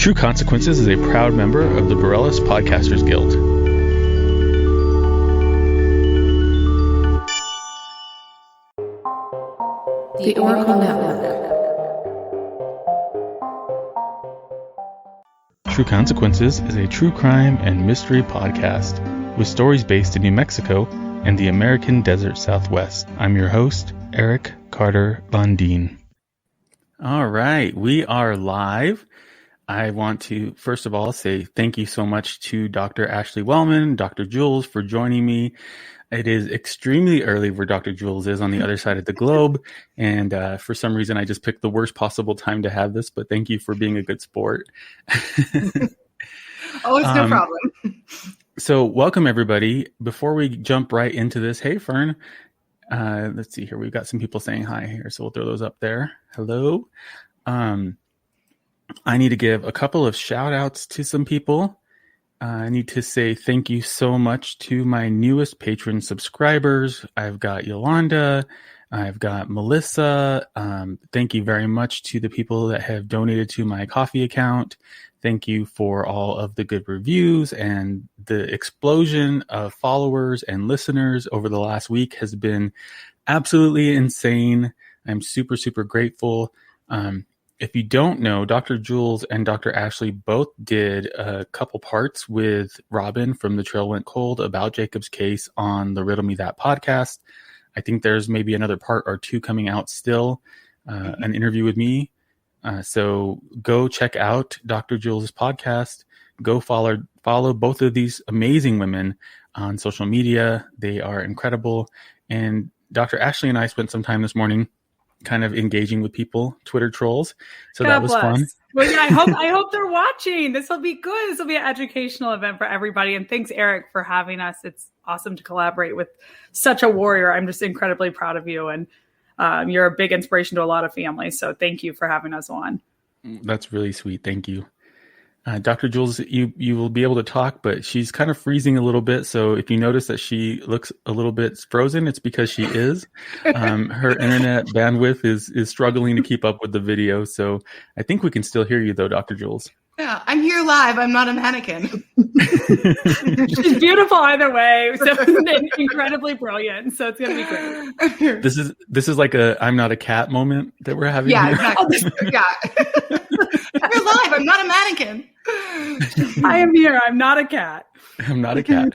True Consequences is a proud member of the Borellus Podcasters Guild. The Oracle Network. True Consequences is a true crime and mystery podcast with stories based in New Mexico and the American Desert Southwest. I'm your host, Eric Carter-Landin. All right, we are live. I want to, first of all, say thank you so much to Dr. Ashley Wellman, Dr. Jules, for joining me. It is extremely early where Dr. Jules is on the other side of the globe, and for some reason I just picked the worst possible time to have this, but thank you for being a good sport. Oh, it's no problem. So welcome, everybody. Before we jump right into this, hey, Fern. Let's see here. We've got some people saying hi here, so we'll throw those up there. Hello. I need to give a couple of shout outs to some people. I need to say thank you so much to my newest patron subscribers. I've got Yolanda. I've got Melissa. Thank you very much to the people that have donated to my coffee account. Thank you for all of the good reviews, and the explosion of followers and listeners over the last week has been absolutely insane. I'm super, super grateful. If you don't know, Dr. Jules and Dr. Ashley both did a couple parts with Robin from The Trail Went Cold about Jacob's case on the Riddle Me That podcast. I think there's maybe another part or two coming out still, an interview with me. So go check out Dr. Jules' podcast. Go follow both of these amazing women on social media. They are incredible. And Dr. Ashley and I spent some time this morning kind of engaging with people, Twitter trolls. So God that was bless. fun. Well, yeah, I hope they're watching. This will be good. This will be an educational event for everybody. And thanks, Eric, for having us. It's awesome to collaborate with such a warrior. I'm just incredibly proud of you. And you're a big inspiration to a lot of families. So thank you for having us on. That's really sweet. Thank you. Dr. Jules, you will be able to talk, but she's kind of freezing a little bit. So if you notice that she looks a little bit frozen, it's because she is. Her internet bandwidth is struggling to keep up with the video. So I think we can still hear you though, Dr. Jules. Yeah, I'm here live. I'm not a mannequin. She's beautiful either way. So incredibly brilliant. So it's going to be great. This is like a I'm not a cat moment that we're having. Yeah, here. exactly. Yeah. You're live. I'm not a mannequin. I am here. I'm not a cat. I'm not a cat.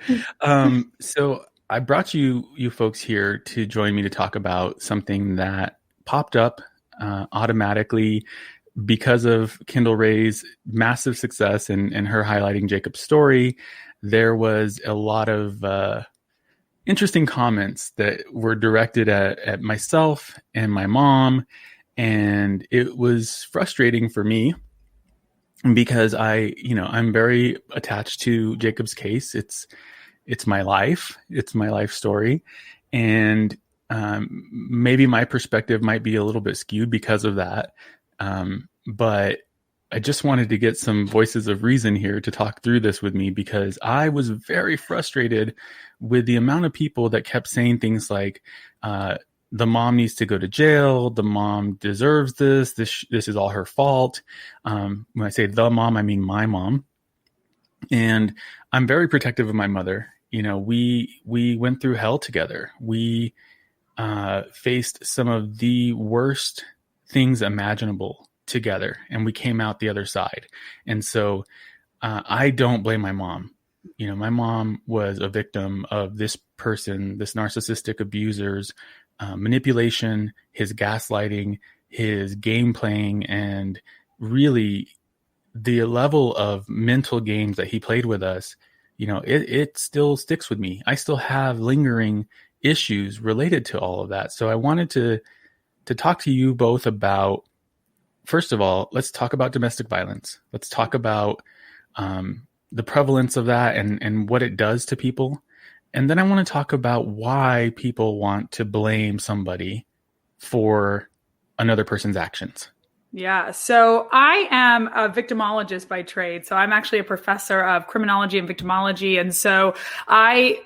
So I brought you folks here to join me to talk about something that popped up automatically because of Kendall Ray's massive success and her highlighting Jacob's story. There was a lot of interesting comments that were directed at myself and my mom. And it was frustrating for me because I'm very attached to Jacob's case. It's my life. It's my life story. And maybe my perspective might be a little bit skewed because of that. But I just wanted to get some voices of reason here to talk through this with me, because I was very frustrated with the amount of people that kept saying things like, the mom needs to go to jail. The mom deserves this. This is all her fault. When I say the mom, I mean my mom. And I'm very protective of my mother. You know, we went through hell together. We faced some of the worst things imaginable together, and we came out the other side. And so I don't blame my mom. You know, my mom was a victim of this person, this narcissistic abuser's manipulation, his gaslighting, his game playing, and really the level of mental games that he played with us. You know, it still sticks with me. I still have lingering issues related to all of that. So I wanted to talk to you both about, first of all, let's talk about domestic violence. Let's talk about the prevalence of that and what it does to people. And then I want to talk about why people want to blame somebody for another person's actions. Yeah. So I am a victimologist by trade. So I'm actually a professor of criminology and victimology. And so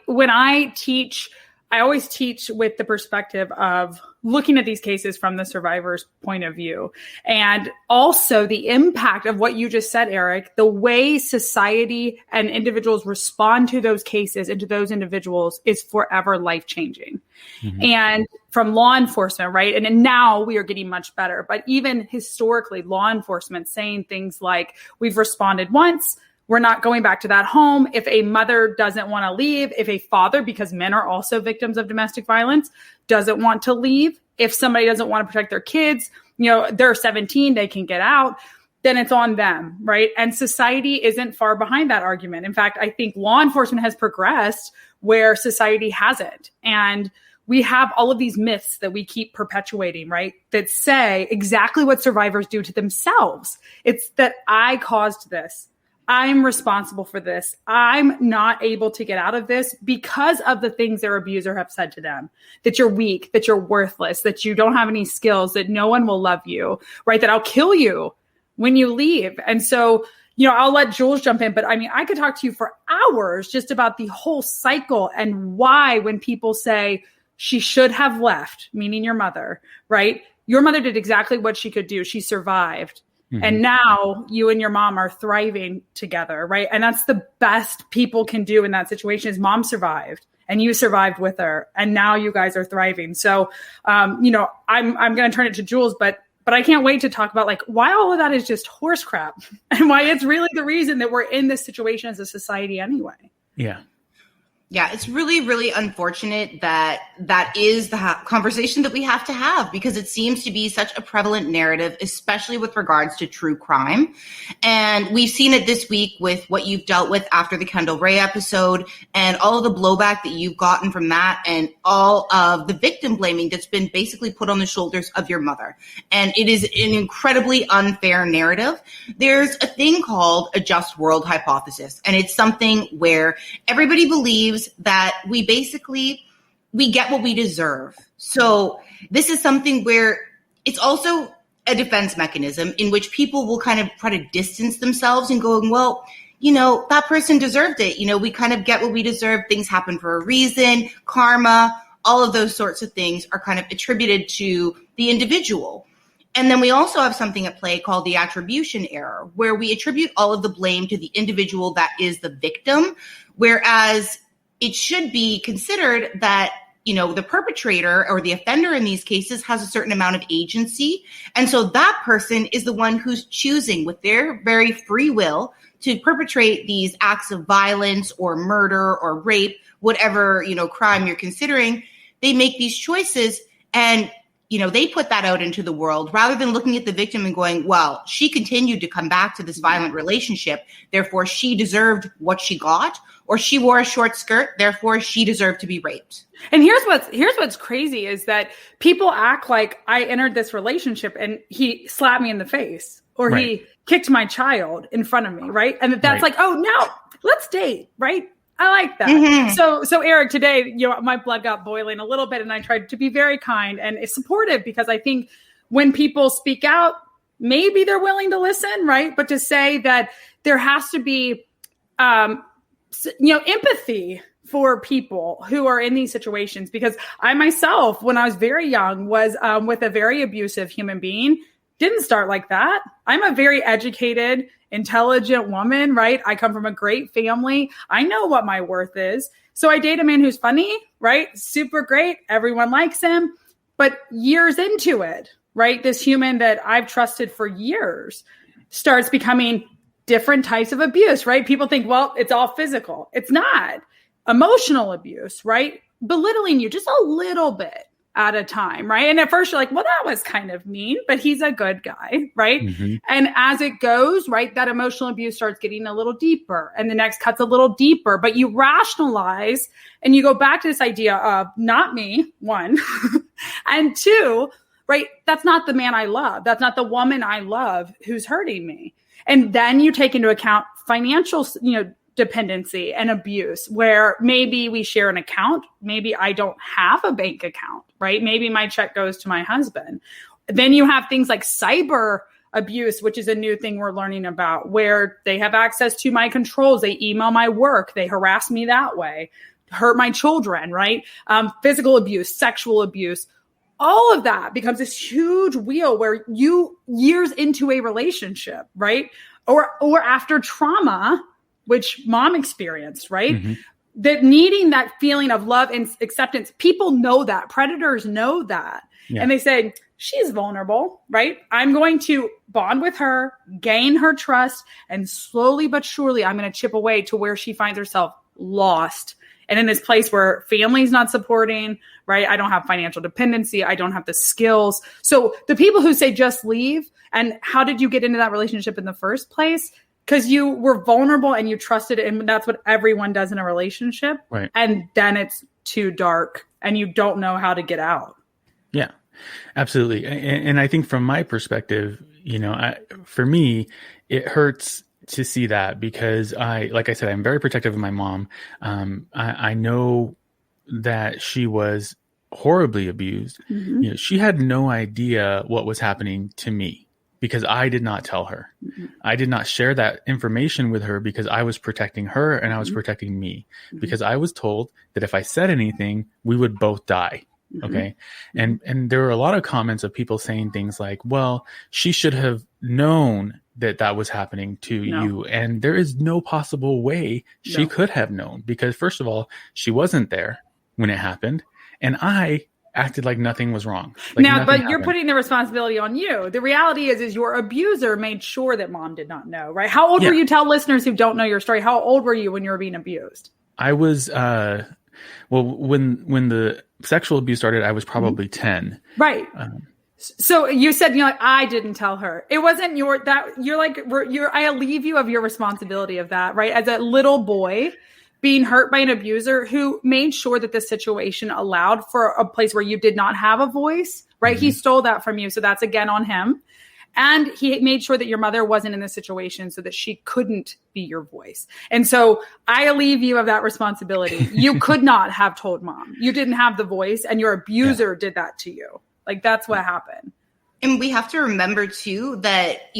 when I teach, I always teach with the perspective of looking at these cases from the survivor's point of view. And also the impact of what you just said, Eric, the way society and individuals respond to those cases and to those individuals is forever life-changing. Mm-hmm. And from law enforcement, right? And now we are getting much better. But even historically, law enforcement saying things like, we've responded once, we're not going back to that home. If a mother doesn't want to leave, if a father, because men are also victims of domestic violence, doesn't want to leave, if somebody doesn't want to protect their kids, they're 17, they can get out, then it's on them, right? And society isn't far behind that argument. In fact, I think law enforcement has progressed where society hasn't. And we have all of these myths that we keep perpetuating, right? That say exactly what survivors do to themselves. It's that I caused this. I'm responsible for this. I'm not able to get out of this because of the things their abuser have said to them, that you're weak, that you're worthless, that you don't have any skills, that no one will love you, right? That I'll kill you when you leave. And so, I'll let Jules jump in, but I could talk to you for hours just about the whole cycle and why when people say she should have left, meaning your mother, right? Your mother did exactly what she could do. She survived. Mm-hmm. And now you and your mom are thriving together, right? And that's the best people can do in that situation is mom survived and you survived with her. And now you guys are thriving. So, I'm going to turn it to Jules, but I can't wait to talk about why all of that is just horse crap and why it's really the reason that we're in this situation as a society anyway. Yeah. Yeah, it's really, really unfortunate that is the conversation that we have to have because it seems to be such a prevalent narrative, especially with regards to true crime. And we've seen it this week with what you've dealt with after the Kendall Ray episode and all of the blowback that you've gotten from that and all of the victim blaming that's been basically put on the shoulders of your mother. And it is an incredibly unfair narrative. There's a thing called a just world hypothesis, and it's something where everybody believes that we get what we deserve. So this is something where it's also a defense mechanism in which people will kind of try to distance themselves and go, well, that person deserved it. We kind of get what we deserve. Things happen for a reason, karma, all of those sorts of things are kind of attributed to the individual. And then we also have something at play called the attribution error, where we attribute all of the blame to the individual that is the victim, whereas it should be considered that, the perpetrator or the offender in these cases has a certain amount of agency. And so that person is the one who's choosing with their very free will to perpetrate these acts of violence or murder or rape, whatever, crime you're considering. They make these choices and they put that out into the world rather than looking at the victim and going, well, she continued to come back to this violent relationship. Therefore, she deserved what she got, or she wore a short skirt. Therefore, she deserved to be raped. And here's what's crazy is that people act like I entered this relationship and he slapped me in the face or right. He kicked my child in front of me. Right. And that's right. Oh, no, let's date. Right. I like that. Mm-hmm. So Eric, today, my blood got boiling a little bit and I tried to be very kind and supportive because I think when people speak out, maybe they're willing to listen, right? But to say that there has to be, empathy for people who are in these situations, because I myself, when I was very young, was with a very abusive human being. Didn't start like that. I'm a very educated, intelligent woman, right? I come from a great family. I know what my worth is. So I date a man who's funny, right? Super great. Everyone likes him. But years into it, right? This human that I've trusted for years starts becoming different types of abuse, right? People think, well, it's all physical. It's not. Emotional abuse, right? Belittling you just a little bit at a time, right? And at first you're like, well, that was kind of mean, but he's a good guy, right? Mm-hmm. And as it goes, right, that emotional abuse starts getting a little deeper and the next cut's a little deeper, but you rationalize and you go back to this idea of not me, one, and two, right? That's not the man I love. That's not the woman I love who's hurting me. And then you take into account financial, dependency and abuse, where maybe we share an account. Maybe I don't have a bank account, right? Maybe my check goes to my husband. Then you have things like cyber abuse, which is a new thing we're learning about, where they have access to my controls. They email my work. They harass me that way, hurt my children, right? Physical abuse, sexual abuse. all of that becomes this huge wheel where you years into a relationship, right? Or after trauma, which mom experienced, right? Mm-hmm. That needing that feeling of love and acceptance, people know that. Predators know that. Yeah. And they say, she's vulnerable, right? I'm going to bond with her, gain her trust, and slowly but surely I'm going to chip away to where she finds herself lost. And in this place where family's not supporting, right? I don't have financial dependency. I don't have the skills. So the people who say just leave, and how did you get into that relationship in the first place? Because you were vulnerable and you trusted it. And that's what everyone does in a relationship. Right. And then it's too dark and you don't know how to get out. Yeah, absolutely. And I think from my perspective, for me, it hurts to see that because like I said, I'm very protective of my mom. I know that she was horribly abused. Mm-hmm. She had no idea what was happening to me because I did not tell her. Mm-hmm. I did not share that information with her because I was protecting her and I was protecting me because I was told that if I said anything, we would both die. Okay. And there were a lot of comments of people saying things like, well, she should have known that was happening to you. And there is no possible way she could have known because first of all, she wasn't there when it happened. And I acted like nothing was wrong. But happened. You're putting the responsibility on you. The reality is your abuser made sure that mom did not know, right? How old were you? Tell listeners who don't know your story. How old were you when you were being abused? I was, when the sexual abuse started, I was probably 10. Right. So you said, I didn't tell her. It wasn't I relieve you of your responsibility of that, right? As a little boy being hurt by an abuser who made sure that the situation allowed for a place where you did not have a voice, right? Mm-hmm. He stole that from you. So that's again on him. And he made sure that your mother wasn't in the situation so that she couldn't be your voice. And so I relieve you of that responsibility. You could not have told mom. You didn't have the voice and your abuser did that to you. Like that's what happened. And we have to remember too that,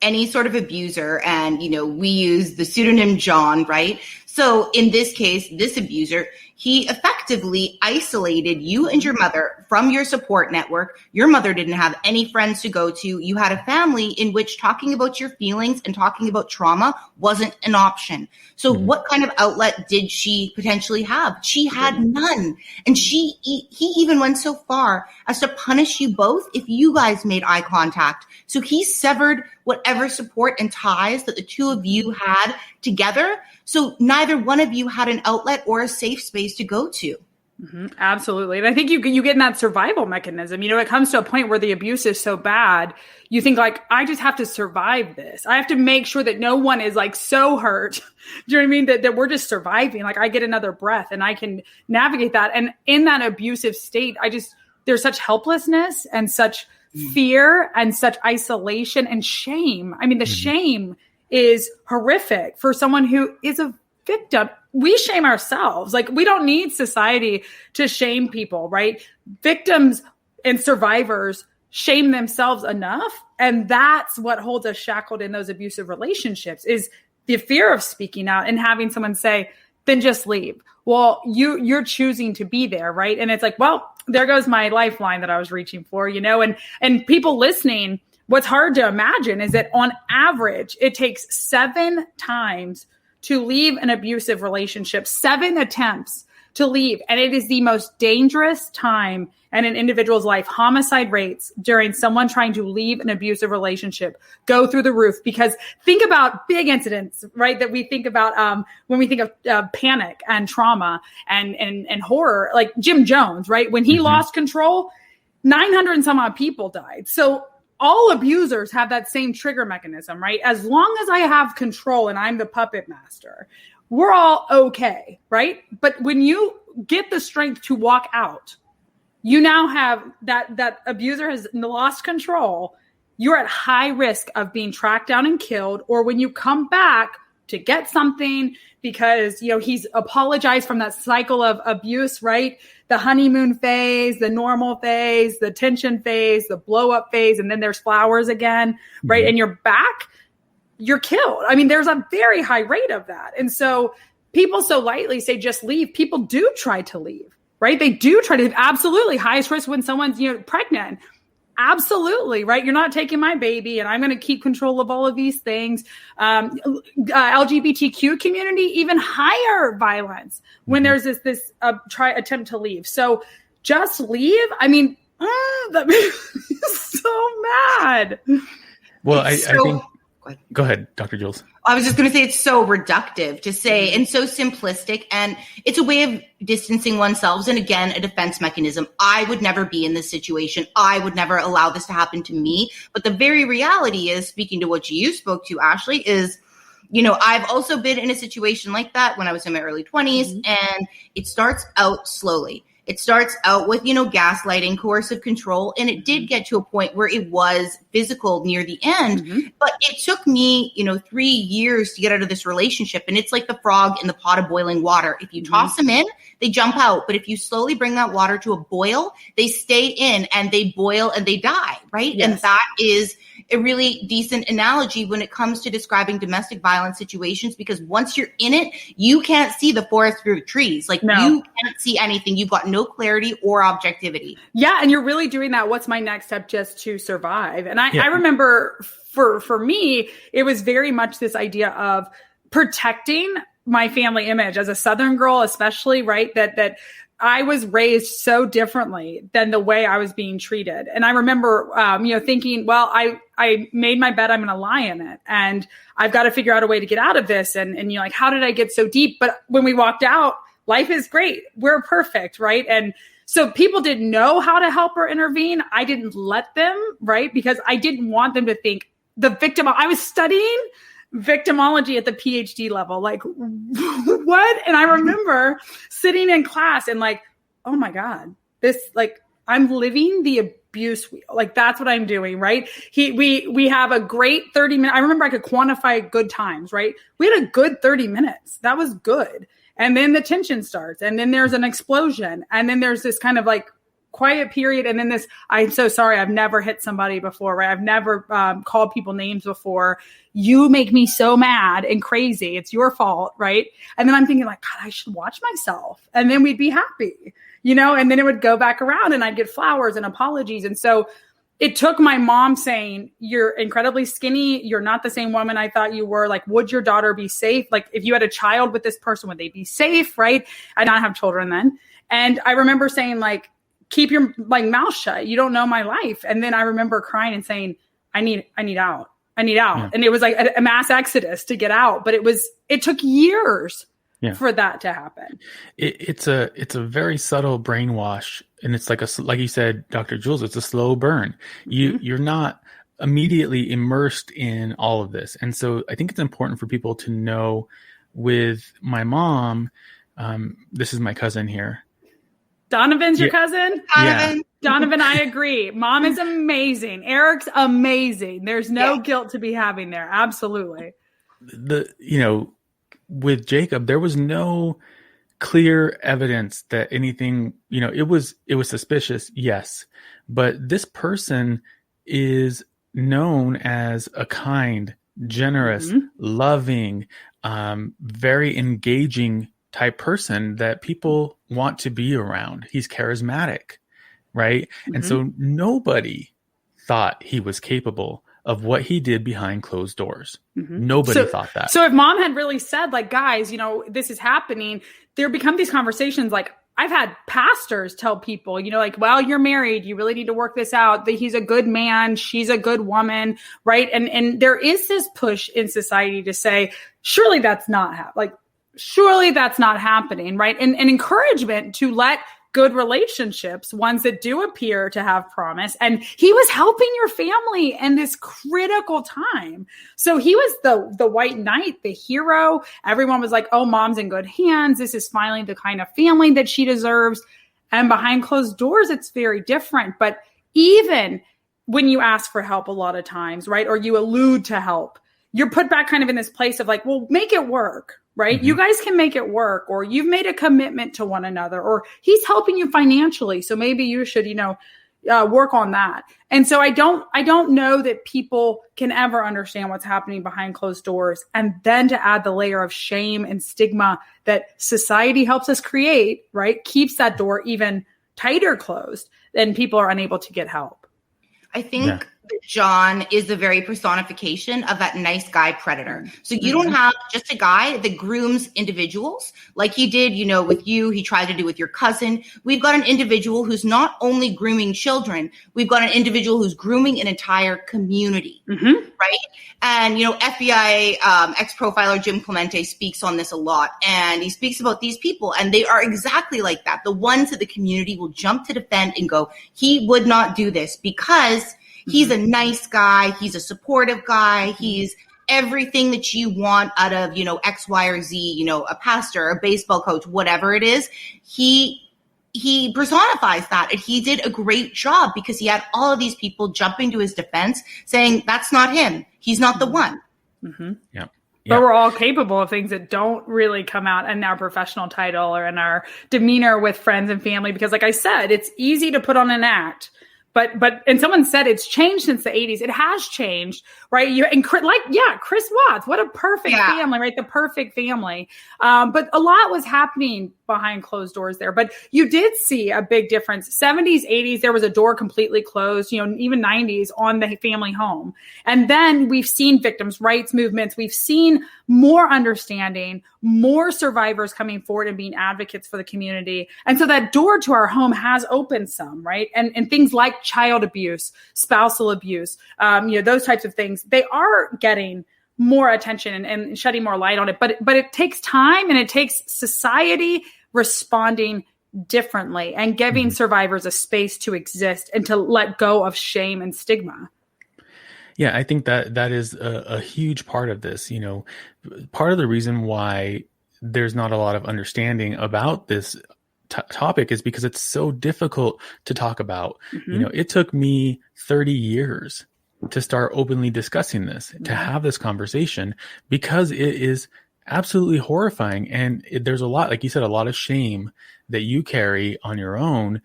any sort of abuser and, we use the pseudonym John, right? So in this case, this abuser, he effectively isolated you and your mother from your support network. Your mother didn't have any friends to go to. You had a family in which talking about your feelings and talking about trauma wasn't an option. So what kind of outlet did she potentially have? She had none. And he even went so far as to punish you both if you guys made eye contact. So he severed whatever support and ties that the two of you had together. So neither one of you had an outlet or a safe space to go to. Mm-hmm. Absolutely. And I think you get in that survival mechanism. It comes to a point where the abuse is so bad, you think like, I just have to survive this. I have to make sure that no one is like so hurt. Do you know what I mean? That we're just surviving. Like I get another breath and I can navigate that. And in that abusive state, there's such helplessness and such fear and such isolation and shame. I mean, the shame is horrific for someone who is a victim. We shame ourselves. Like we don't need society to shame people, right? Victims and survivors shame themselves enough. And that's what holds us shackled in those abusive relationships is the fear of speaking out and having someone say, then just leave. Well, you're choosing to be there, right? And it's like, well, there goes my lifeline that I was reaching for, and people listening, what's hard to imagine is that on average, it takes 7 times to leave an abusive relationship, 7 attempts to leave. And it is the most dangerous time in an individual's life. Homicide rates during someone trying to leave an abusive relationship go through the roof because think about big incidents, right? That we think about when we think of panic and trauma and horror, like Jim Jones, right? When he lost control, 900 and some odd people died. So all abusers have that same trigger mechanism, right? As long as I have control and I'm the puppet master, we're all okay, right? But when you get the strength to walk out, you now have that abuser has lost control. You're at high risk of being tracked down and killed. Or when you come back to get something because, he's apologized from that cycle of abuse, right? The honeymoon phase, the normal phase, the tension phase, the blow up phase, and then there's flowers again, right? Mm-hmm. And you're back, you're killed. I mean, there's a very high rate of that. And so people so lightly say, just leave. People do try to leave. right? They do try to, absolutely, highest risk when someone's, pregnant. Absolutely, right? You're not taking my baby, and I'm going to keep control of all of these things. LGBTQ community, even higher violence when there's this attempt to leave. So just leave. I mean, that makes me so mad. Well, I think. Go ahead, Dr. Jules. I was just going to say it's so reductive to say and so simplistic, and it's a way of distancing oneself. And again, a defense mechanism. I would never be in this situation. I would never allow this to happen to me. But the very reality is, speaking to what you spoke to, Ashley, is, I've also been in a situation like that when I was in my early 20s, and it starts out slowly. It starts out with, gaslighting, coercive control, and it did get to a point where it was physical near the end. But it took me, 3 years to get out of this relationship. And it's like the frog in the pot of boiling water. If you toss them in, they jump out. But if you slowly bring that water to a boil, they stay in and they boil and they die, right? Yes. And that is a really decent analogy when it comes to describing domestic violence situations, because once you're in it, you can't see the forest through the trees. You can't see anything. You've got no clarity or objectivity. Yeah. And you're really doing that. What's my next step just to survive? And I remember for me, it was very much this idea of protecting my family image as a Southern girl, especially, right? That I was raised so differently than the way I was being treated. And I remember, thinking, well, I made my bed, I'm going to lie in it. And I've got to figure out a way to get out of this. And how did I get so deep? But when we walked out, life is great. We're perfect, right? And so people didn't know how to help or intervene. I didn't let them, right? Because I didn't want them to think the victim. I was studying victimology at the PhD level. Like, what? And I remember sitting in class and oh my God, this, I'm living the abuse wheel. That's what I'm doing, right? We have a great 30 minutes. I remember I could quantify good times, right? We had a good 30 minutes. That was good. And then the tension starts, and then there's an explosion. And then there's this kind of quiet period. And then this, I'm so sorry, I've never hit somebody before, right? I've never called people names before. You make me so mad and crazy. It's your fault, right? And then I'm thinking God, I should watch myself. And then we'd be happy, and then it would go back around and I'd get flowers and apologies. And so it took my mom saying, you're incredibly skinny. You're not the same woman I thought you were. Would your daughter be safe? If you had a child with this person, would they be safe? Right? I did not have children then. And I remember saying keep your mouth shut. You don't know my life. And then I remember crying and saying, I need out. I need out. Yeah. And it was a mass exodus to get out, but it took years for that to happen. It's a very subtle brainwash. And it's like you said, Dr. Jules, it's a slow burn. You're not immediately immersed in all of this. And so I think it's important for people to know with my mom, this is my cousin here. Donovan's your cousin? Donovan. Yeah. Donovan, I agree. Mom is amazing. Eric's amazing. There's no guilt to be having there. Absolutely. With Jacob, there was no clear evidence that anything, it was suspicious. Yes. But this person is known as a kind, generous, loving, very engaging type person that people want to be around. He's charismatic, right? And so nobody thought he was capable of what he did behind closed doors. Nobody thought that. So if mom had really said guys, this is happening, there become these conversations. I've had pastors tell people, well, you're married, you really need to work this out, that he's a good man, she's a good woman, right? And there is this push in society to say, surely that's not surely that's not happening, right? And encouragement to let good relationships, ones that do appear to have promise. And he was helping your family in this critical time. So he was the white knight, the hero. Everyone was like, oh, mom's in good hands. This is finally the kind of family that she deserves. And behind closed doors, it's very different. But even when you ask for help a lot of times, right, or you allude to help, you're put back kind of in this place of well, make it work. Right? You guys can make it work, or you've made a commitment to one another, or he's helping you financially. So maybe you should, work on that. And so I don't know that people can ever understand what's happening behind closed doors. And then to add the layer of shame and stigma that society helps us create, right, keeps that door even tighter closed, and people are unable to get help. I think that John is the very personification of that nice guy predator. So you don't have just a guy that grooms individuals like he did, with you. He tried to do with your cousin. We've got an individual who's not only grooming children. We've got an individual who's grooming an entire community, right? And, FBI ex-profiler Jim Clemente speaks on this a lot. And he speaks about these people, and they are exactly like that. The ones that the community will jump to defend and go, he would not do this because he's a nice guy. He's a supportive guy. He's everything that you want out of, X, Y, or Z, a pastor, a baseball coach, whatever it is. He personifies that. And he did a great job because he had all of these people jumping to his defense saying, that's not him. He's not the one. Yeah. But we're all capable of things that don't really come out in our professional title or in our demeanor with friends and family. Because like I said, it's easy to put on an act. But and someone said it's changed since the 80s. It has changed, right? Chris Watts, what a perfect family, right? The perfect family. But a lot was happening behind closed doors there. But you did see a big difference. 70s, 80s, there was a door completely closed, even 90s on the family home. And then we've seen victims' rights movements. We've seen more understanding, more survivors coming forward and being advocates for the community. And so that door to our home has opened some, right? And things like child abuse, spousal abuse, those types of things, they are getting more attention and shedding more light on it. But it takes time, and it takes society responding differently and giving survivors a space to exist and to let go of shame and stigma. Yeah, I think that is a huge part of this. Part of the reason why there's not a lot of understanding about this topic is because it's so difficult to talk about. It took me 30 years to start openly discussing this, to have this conversation, because it is absolutely horrifying. And there's a lot, like you said, a lot of shame that you carry on your own.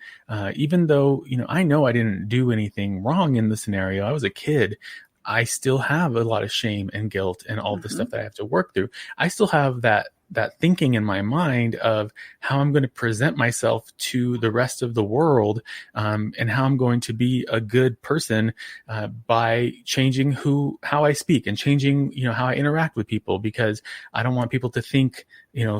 Even though, I know I didn't do anything wrong in the scenario. I was a kid. I still have a lot of shame and guilt and all the stuff that I have to work through. I still have that thinking in my mind of how I'm going to present myself to the rest of the world, and how I'm going to be a good person by changing how I speak and changing, how I interact with people, because I don't want people to think,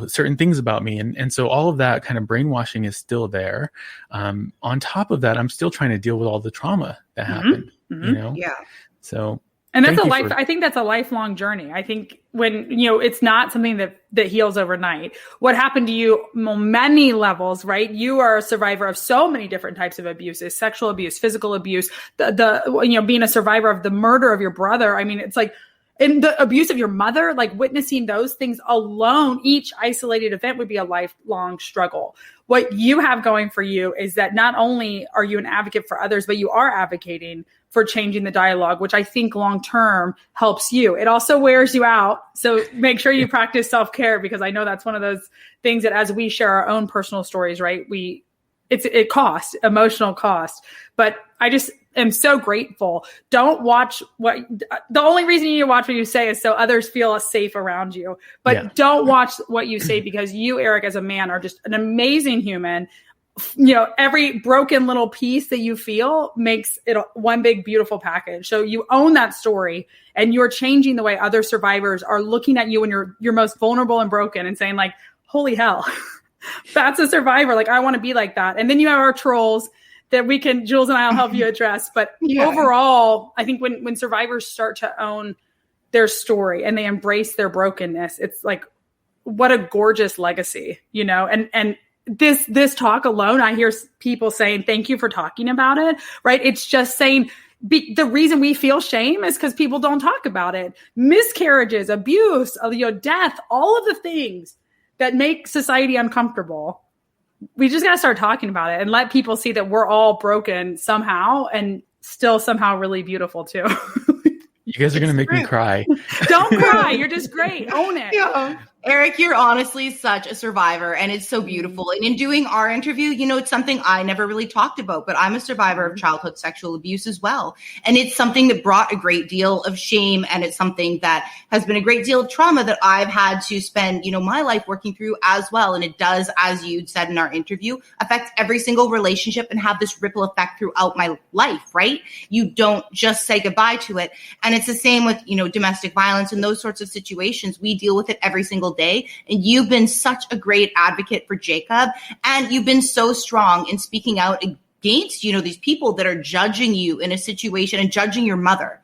certain things about me. And so all of that kind of brainwashing is still there. On top of that, I'm still trying to deal with all the trauma that happened, Yeah. So, and that's I think that's a lifelong journey. I think when, it's not something that heals overnight. What happened to you on many levels, right? You are a survivor of so many different types of abuses, sexual abuse, physical abuse, being a survivor of the murder of your brother. I mean, it's like, in the abuse of your mother, like witnessing those things alone, each isolated event would be a lifelong struggle. What you have going for you is that not only are you an advocate for others, but you are advocating for changing the dialogue, which I think long-term helps you. It also wears you out. So make sure you practice self-care, because I know that's one of those things that as we share our own personal stories, right? It costs, emotional cost. But I just am so grateful. Don't watch the only reason you watch what you say is so others feel safe around you. But don't watch what you say, because you, Eric, as a man, are just an amazing human. Every broken little piece that you feel makes it one big, beautiful package. So you own that story, and you're changing the way other survivors are looking at you when you're most vulnerable and broken, and saying like, holy hell, that's a survivor. Like, I want to be like that. And then you have our trolls that Jules and I will help you address. But overall, I think when survivors start to own their story and they embrace their brokenness, it's like, what a gorgeous legacy, and this talk alone, I hear people saying, thank you for talking about it, right? It's just saying the reason we feel shame is because people don't talk about it. Miscarriages, abuse, death, all of the things that make society uncomfortable. We just got to start talking about it and let people see that we're all broken somehow, and still somehow really beautiful too. You guys are going to make me cry. Don't cry. You're just great. Own it. Yeah. Eric, you're honestly such a survivor, and it's so beautiful. And in doing our interview, it's something I never really talked about, but I'm a survivor of childhood sexual abuse as well. And it's something that brought a great deal of shame, and it's something that has been a great deal of trauma that I've had to spend, my life working through as well. And it does, as you said in our interview, affect every single relationship and have this ripple effect throughout my life, right? You don't just say goodbye to it. And it's the same with, domestic violence and those sorts of situations. We deal with it every single day. And you've been such a great advocate for Jacob. And you've been so strong in speaking out against, these people that are judging you in a situation and judging your mother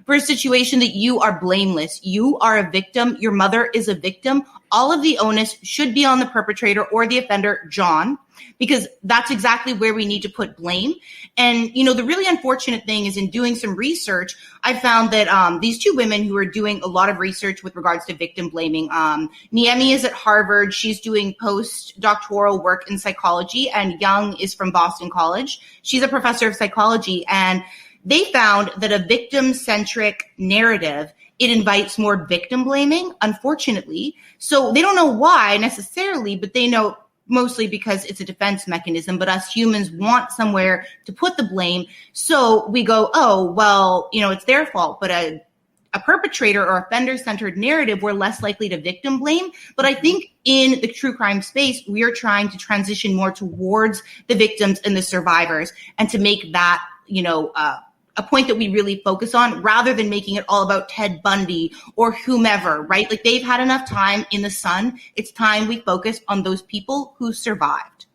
for a situation that you are blameless. You are a victim. Your mother is a victim. All of the onus should be on the perpetrator or the offender, John, because that's exactly where we need to put blame. And, the really unfortunate thing is in doing some research, I found that these two women who are doing a lot of research with regards to victim blaming, Niemi is at Harvard. She's doing postdoctoral work in psychology, and Young is from Boston College. She's a professor of psychology, and they found that a victim-centric narrative, it invites more victim blaming, unfortunately. So they don't know why necessarily, but they know mostly because it's a defense mechanism. But us humans want somewhere to put the blame. So we go, oh, well, it's their fault. But a perpetrator or offender-centered narrative, we're less likely to victim blame. But I think in the true crime space, we are trying to transition more towards the victims and the survivors, and to make that, a point that we really focus on, rather than making it all about Ted Bundy or whomever, right? Like, they've had enough time in the sun. It's time we focus on those people who survived.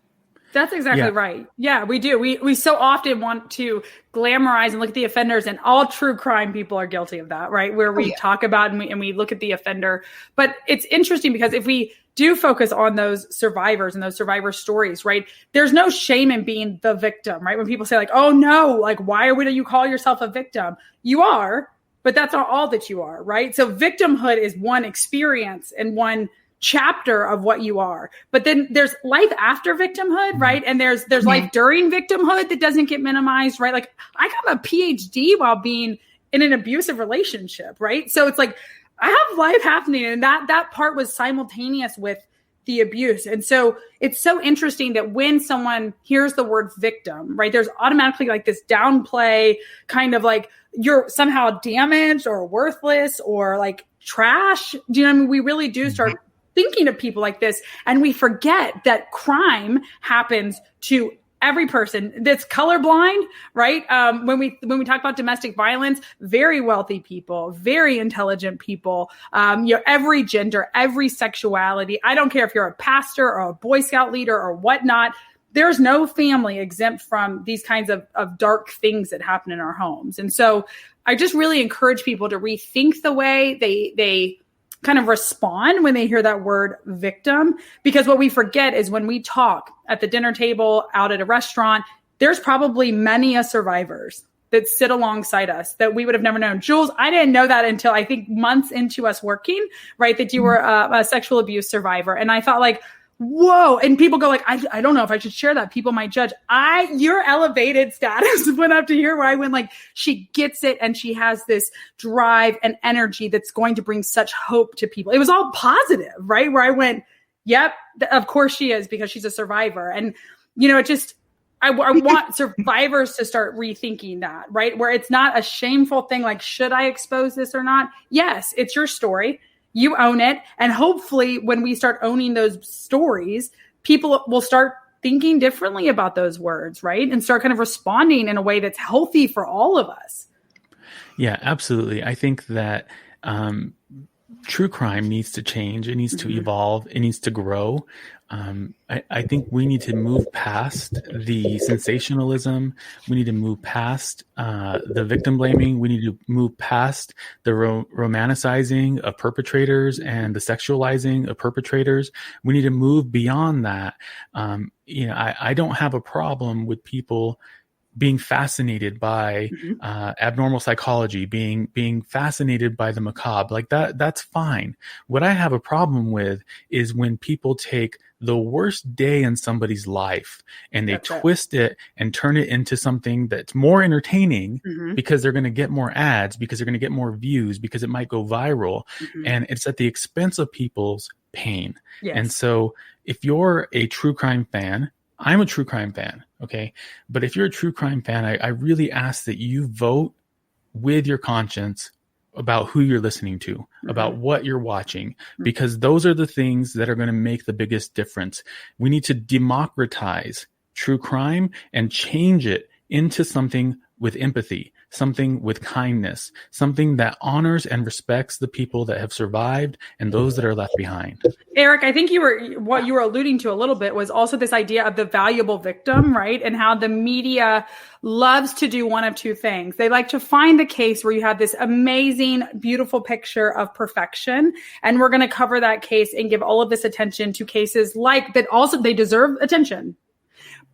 That's exactly right. Yeah, we do. We so often want to glamorize and look at the offenders, and all true crime people are guilty of that, right? Where we talk about and we look at the offender. But it's interesting because if we do focus on those survivors and those survivor stories, right? There's no shame in being the victim, right? When people say like, oh no, like, why would you call yourself a victim? You are, but that's not all that you are, right? So victimhood is one experience and one chapter of what you are. But then there's life after victimhood, right? And there's life during victimhood that doesn't get minimized, right? Like, I got a PhD while being in an abusive relationship, right? So it's like, I have life happening, and that part was simultaneous with the abuse. And so it's so interesting that when someone hears the word victim, right, there's automatically like this downplay, kind of like you're somehow damaged or worthless or like trash. Do you know what I mean? We really do start thinking of people like this, and we forget that crime happens to every person that's colorblind, right? When we talk about domestic violence, very wealthy people, very intelligent people, every gender, every sexuality. I don't care if you're a pastor or a Boy Scout leader or whatnot. There's no family exempt from these kinds of dark things that happen in our homes. And so I just really encourage people to rethink the way they kind of respond when they hear that word victim, because what we forget is when we talk at the dinner table, out at a restaurant, there's probably many survivors that sit alongside us that we would have never known. Jules, I didn't know that until I think months into us working, right? That you were a sexual abuse survivor. And I thought like, whoa. And people go like, I don't know if I should share that. People might judge. Your elevated status went up to here where I went like, she gets it. And she has this drive and energy that's going to bring such hope to people. It was all positive, right? Where I went, yep, of course she is, because she's a survivor. And, it just, I want survivors to start rethinking that, right? Where it's not a shameful thing. Like, should I expose this or not? Yes, it's your story. You own it. And hopefully when we start owning those stories, people will start thinking differently about those words, right? And start kind of responding in a way that's healthy for all of us. Yeah, absolutely. I think that true crime needs to change. It needs to evolve. It needs to grow. I think we need to move past the sensationalism. We need to move past the victim blaming. We need to move past the romanticizing of perpetrators and the sexualizing of perpetrators. We need to move beyond that. I don't have a problem with people being fascinated by abnormal psychology, being fascinated by the macabre, like that's fine. What I have a problem with is when people take the worst day in somebody's life and they twist it and turn it into something that's more entertaining because they're going to get more ads, because they're going to get more views, because it might go viral. And it's at the expense of people's pain. Yes. And so if you're a true crime fan, I'm a true crime fan. Okay. But if you're a true crime fan, I really ask that you vote with your conscience about who you're listening to, about what you're watching, because those are the things that are going to make the biggest difference. We need to democratize true crime and change it into something with empathy, something with kindness, something that honors and respects the people that have survived and those that are left behind. Eric, I think what you were alluding to a little bit was also this idea of the valuable victim, right? And how the media loves to do one of two things. They like to find the case where you have this amazing, beautiful picture of perfection. And we're going to cover that case and give all of this attention to cases like that. Also, they deserve attention.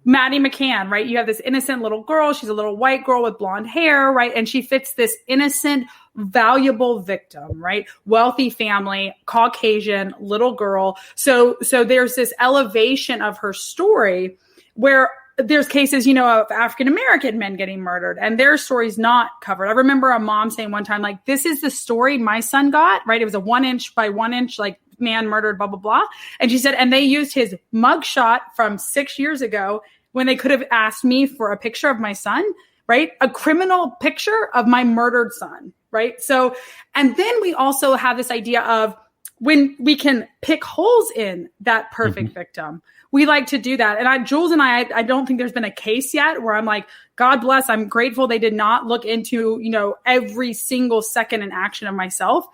Maddie McCann, right? You have this innocent little girl. She's a little white girl with blonde hair, right? And she fits this innocent, valuable victim, right? Wealthy family, Caucasian, little girl. So there's this elevation of her story where there's cases, of African-American men getting murdered and their story's not covered. I remember a mom saying one time, like, this is the story my son got, right? It was a 1 inch by 1 inch, like, man murdered, blah, blah, blah. And she said, and they used his mugshot from 6 years ago when they could have asked me for a picture of my son, right? A criminal picture of my murdered son, right? So, and then we also have this idea of when we can pick holes in that perfect victim. We like to do that. And Jules and I don't think there's been a case yet where I'm like, God bless, I'm grateful they did not look into, every single second and action of myself.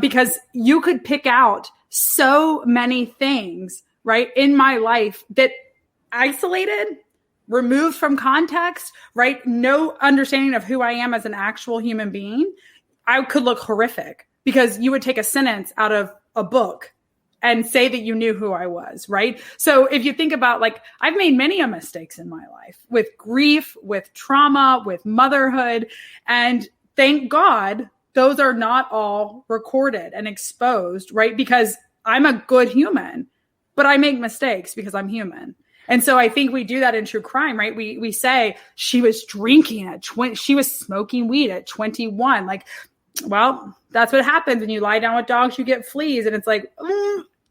Because you could pick out so many things, right, in my life that isolated, removed from context, right, no understanding of who I am as an actual human being, I could look horrific because you would take a sentence out of a book and say that you knew who I was, right? So if you think about, like, I've made many mistakes in my life with grief, with trauma, with motherhood, and thank God those are not all recorded and exposed, right? Because I'm a good human, but I make mistakes because I'm human. And so I think we do that in true crime, right? We say she was drinking at 20, she was smoking weed at 21. Like, well, that's what happens when you lie down with dogs, you get fleas. And it's like,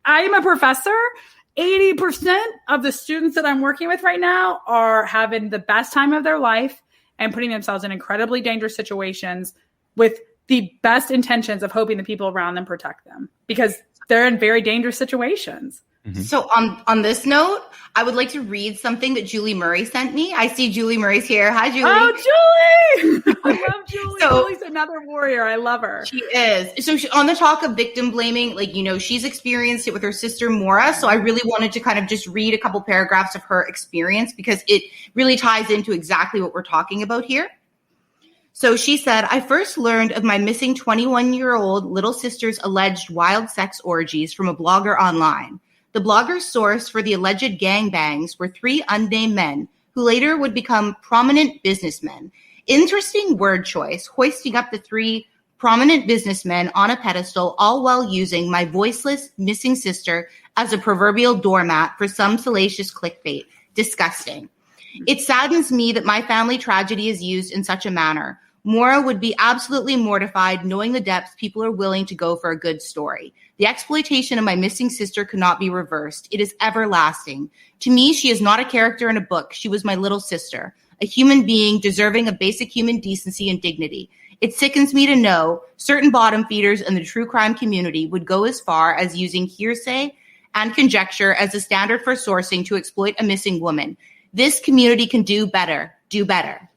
I'm a professor. 80% of the students that I'm working with right now are having the best time of their life and putting themselves in incredibly dangerous situations with the best intentions of hoping the people around them protect them because they're in very dangerous situations. So on this note, I would like to read something that Julie Murray sent me. I see Julie Murray's here. Hi, Julie. Oh, Julie! I love Julie. Julie's another warrior. I love her. She is. So on the talk of victim blaming, she's experienced it with her sister, Maura. So I really wanted to kind of just read a couple paragraphs of her experience because it really ties into exactly what we're talking about here. So she said, I first learned of my missing 21-year-old little sister's alleged wild sex orgies from a blogger online. The blogger's source for the alleged gangbangs were 3 unnamed men who later would become prominent businessmen. Interesting word choice, hoisting up the 3 prominent businessmen on a pedestal, all while using my voiceless missing sister as a proverbial doormat for some salacious clickbait. Disgusting. It saddens me that my family tragedy is used in such a manner. Maura would be absolutely mortified knowing the depths people are willing to go for a good story. The exploitation of my missing sister could not be reversed. It is everlasting. To me, she is not a character in a book. She was my little sister, a human being deserving of basic human decency and dignity. It sickens me to know certain bottom feeders in the true crime community would go as far as using hearsay and conjecture as a standard for sourcing to exploit a missing woman. This community can do better. Do better.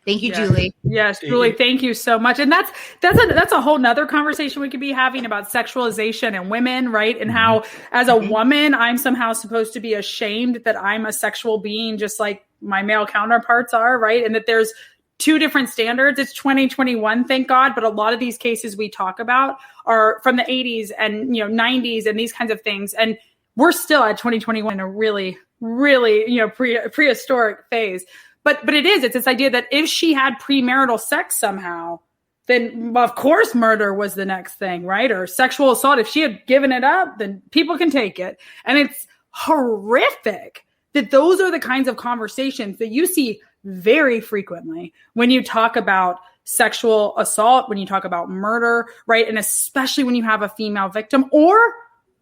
Thank you, Julie. Yes, Julie, thank you so much. And that's a whole nother conversation we could be having about sexualization and women, right? And how, as a woman, I'm somehow supposed to be ashamed that I'm a sexual being, just like my male counterparts are, right? And that there's 2 different standards. It's 2021, thank God. But a lot of these cases we talk about are from the 80s and 90s and these kinds of things. And we're still at 2021 in a really, really prehistoric phase. But it's this idea that if she had premarital sex somehow, then of course murder was the next thing, right? Or sexual assault. If she had given it up, then people can take it. And it's horrific that those are the kinds of conversations that you see very frequently when you talk about sexual assault, when you talk about murder, right? And especially when you have a female victim or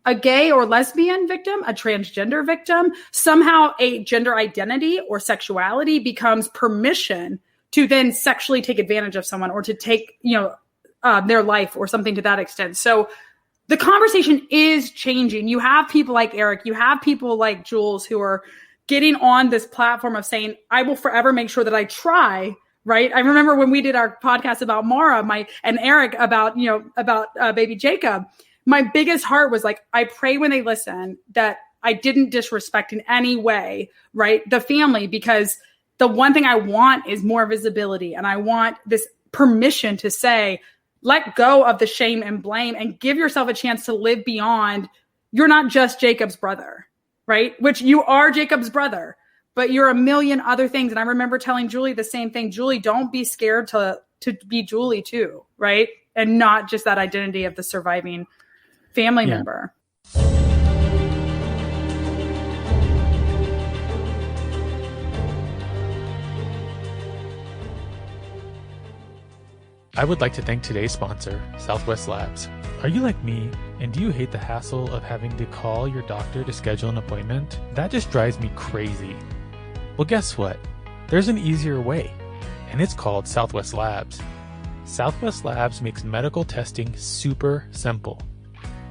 a gay or lesbian victim, a transgender victim, somehow a gender identity or sexuality becomes permission to then sexually take advantage of someone or to take, their life or something to that extent. So the conversation is changing. You have people like Eric, you have people like Jules who are getting on this platform of saying, I will forever make sure that I try. Right. I remember when we did our podcast about Mara, and Eric about baby Jacob, my biggest heart was like, I pray when they listen that I didn't disrespect in any way, right, the family, because the one thing I want is more visibility. And I want this permission to say, let go of the shame and blame and give yourself a chance to live beyond. You're not just Jacob's brother, right? Which you are Jacob's brother, but you're a million other things. And I remember telling Julie the same thing. Julie, don't be scared to be Julie too, right? And not just that identity of the surviving family member. I would like to thank today's sponsor, Southwest Labs. Are you like me, and do you hate the hassle of having to call your doctor to schedule an appointment? That just drives me crazy. Well, guess what? There's an easier way, and it's called Southwest Labs. Southwest Labs makes medical testing super simple.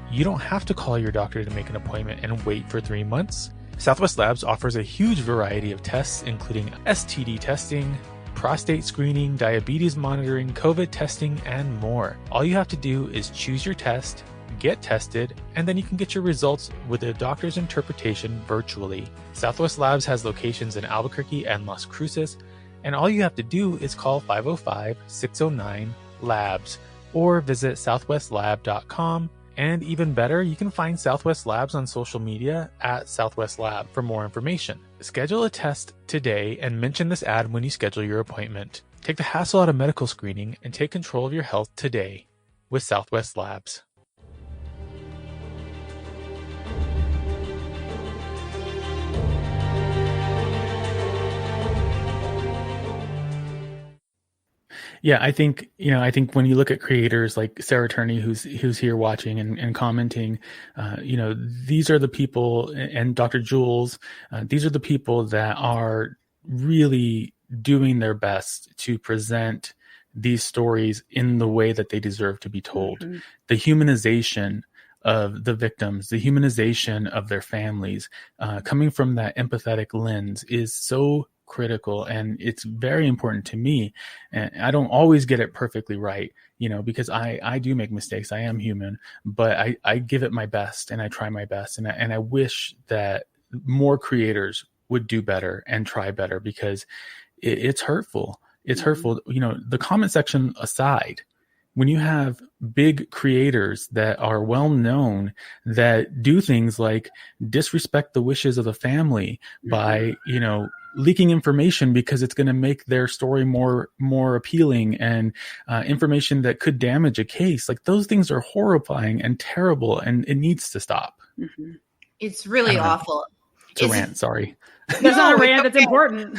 You don't have to call your doctor to make an appointment and wait for 3 months. Southwest Labs offers a huge variety of tests, including STD testing, prostate screening, diabetes monitoring, COVID testing, and more. All you have to do is choose your test, get tested, and then you can get your results with a doctor's interpretation virtually. Southwest Labs has locations in Albuquerque and Las Cruces, and all you have to do is call 505-609-LABS or visit southwestlab.com. And even better, you can find Southwest Labs on social media at Southwest Lab for more information. Schedule a test today and mention this ad when you schedule your appointment. Take the hassle out of medical screening and take control of your health today with Southwest Labs. Yeah, I think when you look at creators like Sarah Turney, who's here watching and commenting, these are the people, and Dr. Jules, these are the people that are really doing their best to present these stories in the way that they deserve to be told. Mm-hmm. The humanization of the victims, the humanization of their families, coming from that empathetic lens is so critical, and it's very important to me. And I don't always get it perfectly right, because I do make mistakes. I am human, but I give it my best and I try my best. And I wish that more creators would do better and try better, because it's hurtful. It's hurtful. The comment section aside, when you have big creators that are well known that do things like disrespect the wishes of the family by, leaking information because it's going to make their story more appealing, and information that could damage a case, like those things are horrifying and terrible, and it needs to stop. Mm-hmm. It's really awful. It's a rant, sorry. There's not a rant that's important.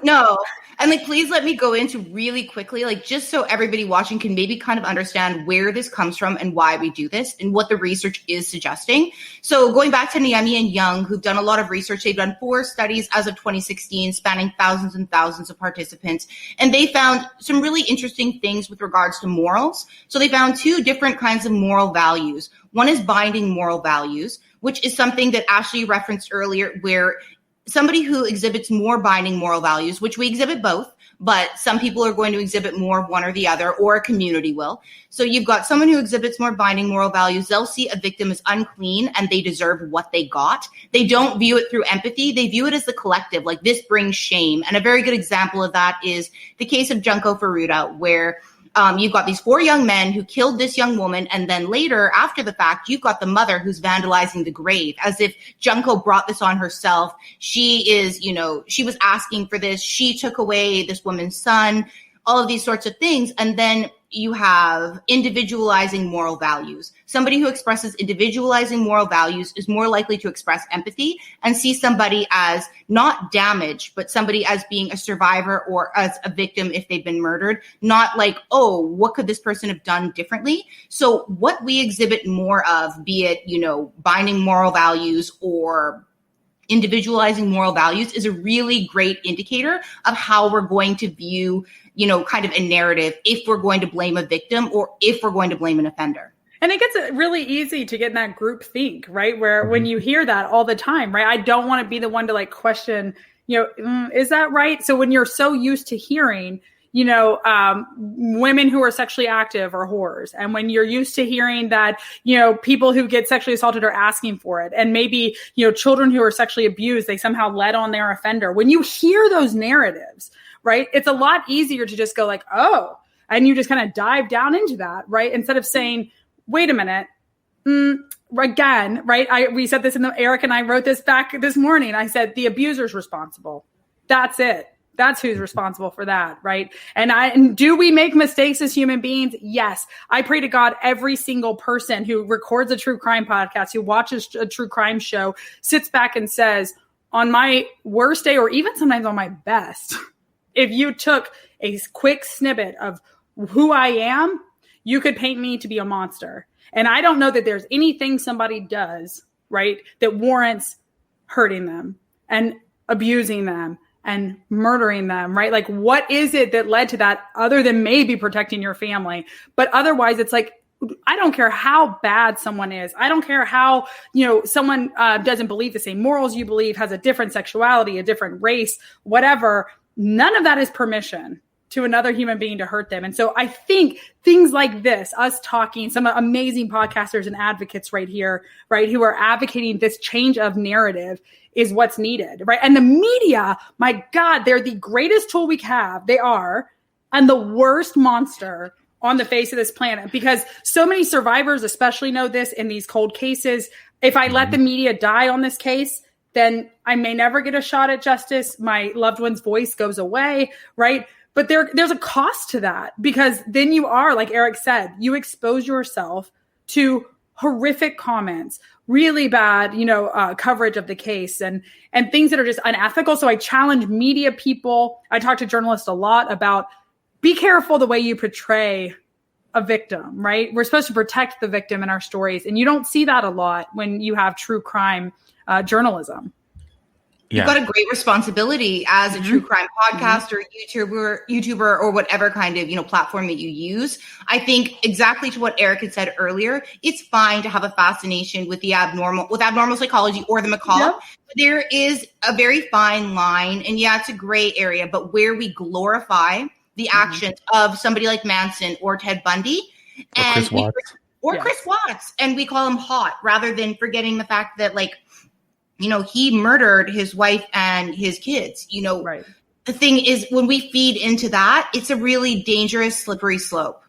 No. And please let me go into really quickly, just so everybody watching can maybe kind of understand where this comes from and why we do this and what the research is suggesting. So going back to Niemi and Young, who've done a lot of research, they've done 4 studies as of 2016, spanning thousands and thousands of participants. And they found some really interesting things with regards to morals. So they found 2 different kinds of moral values. One is binding moral values, which is something that Ashley referenced earlier, where somebody who exhibits more binding moral values, which we exhibit both, but some people are going to exhibit more of one or the other, or a community will. So you've got someone who exhibits more binding moral values. They'll see a victim as unclean and they deserve what they got. They don't view it through empathy. They view it as the collective, like this brings shame. And a very good example of that is the case of Junko Furuta, where you've got these 4 young men who killed this young woman. And then later, after the fact, you've got the mother who's vandalizing the grave as if Junko brought this on herself. She is, she was asking for this. She took away this woman's son, all of these sorts of things. And then you have individualizing moral values. somebody who expresses individualizing moral values is more likely to express empathy and see somebody as not damaged, but somebody as being a survivor or as a victim if they've been murdered, not like, oh, what could this person have done differently? So what we exhibit more of, be it, binding moral values or individualizing moral values, is a really great indicator of how we're going to view, kind of a narrative if we're going to blame a victim or if we're going to blame an offender. And it gets really easy to get in that group think, right? Where when you hear that all the time, right? I don't want to be the one to like question, is that right? So when you're so used to hearing, women who are sexually active are whores. And when you're used to hearing that, people who get sexually assaulted are asking for it. And maybe, children who are sexually abused, they somehow led on their offender. When you hear those narratives, right, it's a lot easier to just go like, oh, and you just kind of dive down into that, right? Instead of saying, wait a minute, again, right? We said this Eric and I wrote this back this morning. I said, the abuser's responsible. That's it. That's who's responsible for that, right? And do we make mistakes as human beings? Yes. I pray to God every single person who records a true crime podcast, who watches a true crime show, sits back and says, on my worst day or even sometimes on my best, if you took a quick snippet of who I am, you could paint me to be a monster. And I don't know that there's anything somebody does, right, that warrants hurting them and abusing them and murdering them, right? Like, what is it that led to that other than maybe protecting your family? But otherwise, it's like, I don't care how bad someone is. I don't care how, someone doesn't believe the same morals you believe, has a different sexuality, a different race, whatever. None of that is permission to another human being to hurt them. And so I think things like this, us talking, some amazing podcasters and advocates right here, right, who are advocating this change of narrative is what's needed, right? And the media, my God, they're the greatest tool we have. They are, and the worst monster on the face of this planet, because so many survivors especially know this in these cold cases. If I let the media die on this case, then I may never get a shot at justice. My loved one's voice goes away, right? But there's a cost to that, because then you are, like Eric said, you expose yourself to horrific comments, really bad, coverage of the case and things that are just unethical. So I challenge media people. I talk to journalists a lot about, be careful the way you portray a victim, right? We're supposed to protect the victim in our stories. And you don't see that a lot when you have true crime journalism. You've got a great responsibility as a true crime podcaster, YouTuber, or whatever kind of, platform that you use. I think exactly to what Eric had said earlier, it's fine to have a fascination with the abnormal psychology or the macabre. Yep. But there is a very fine line, and it's a gray area, but where we glorify the actions of somebody like Manson or Ted Bundy and Chris Watts, and we call him hot, rather than forgetting the fact that, like, he murdered his wife and his kids. Right. The thing is, when we feed into that, it's a really dangerous, slippery slope.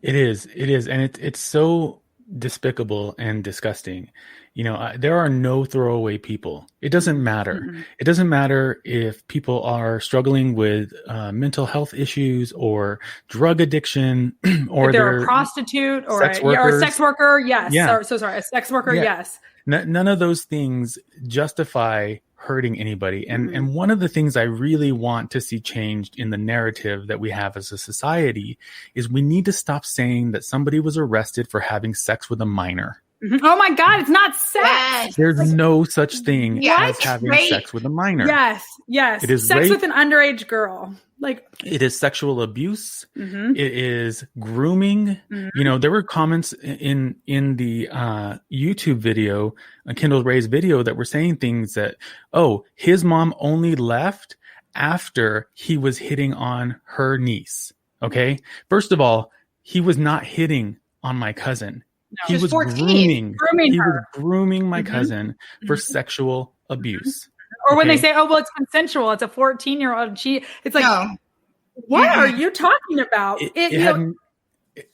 It is. And it's so despicable and disgusting. There are no throwaway people. It doesn't matter. Mm-hmm. It doesn't matter if people are struggling with mental health issues or drug addiction, or if they're a prostitute or a sex worker. Yes. Yeah. A sex worker. Yeah. Yes. None of those things justify hurting anybody. And one of the things I really want to see changed in the narrative that we have as a society is we need to stop saying that somebody was arrested for having sex with a minor. Oh my God, it's not sex. Yes. There's no such thing as having sex with a minor. Yes. It is sex rape. With an underage girl. Like, it is sexual abuse. It is grooming. There were comments in the YouTube video, Kendall Ray's video, that were saying things that, his mom only left after he was hitting on her niece. Okay. First of all, he was not hitting on my cousin. No, he was 14. grooming my cousin for sexual abuse. Or when they say, it's consensual, it's a 14-year-old. It's like, no. What are you talking about? It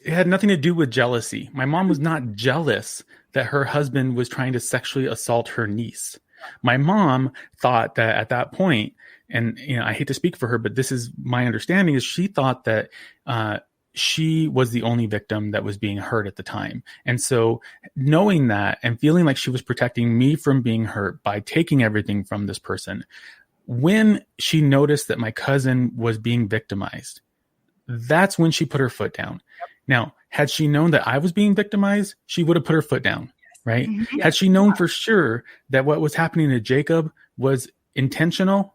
had nothing to do with jealousy. My mom was not jealous that her husband was trying to sexually assault her niece. My mom thought that at that point, and I hate to speak for her, but this is my understanding, is she thought that she was the only victim that was being hurt at the time. And so knowing that and feeling like she was protecting me from being hurt by taking everything from this person, when she noticed that my cousin was being victimized, that's when she put her foot down. Now, had she known that I was being victimized, she would have put her foot down, right? Mm-hmm. Had she known for sure that what was happening to Jacob was intentional,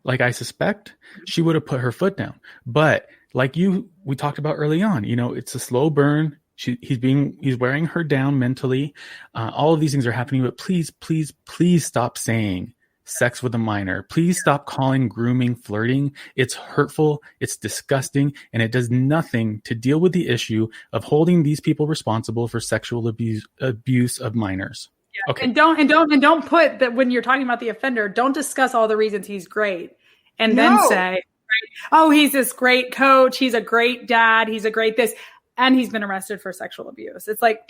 like I suspect, she would have put her foot down. But like we talked about early on, it's a slow burn. He's wearing her down mentally. All of these things are happening, but please, please, please stop saying sex with a minor. Please stop calling grooming flirting. It's hurtful. It's disgusting. And it does nothing to deal with the issue of holding these people responsible for sexual abuse of minors. Yeah. Okay. And don't put that when you're talking about the offender, don't discuss all the reasons he's great and then say, oh, he's this great coach. He's a great dad. He's a great this, and he's been arrested for sexual abuse. It's like,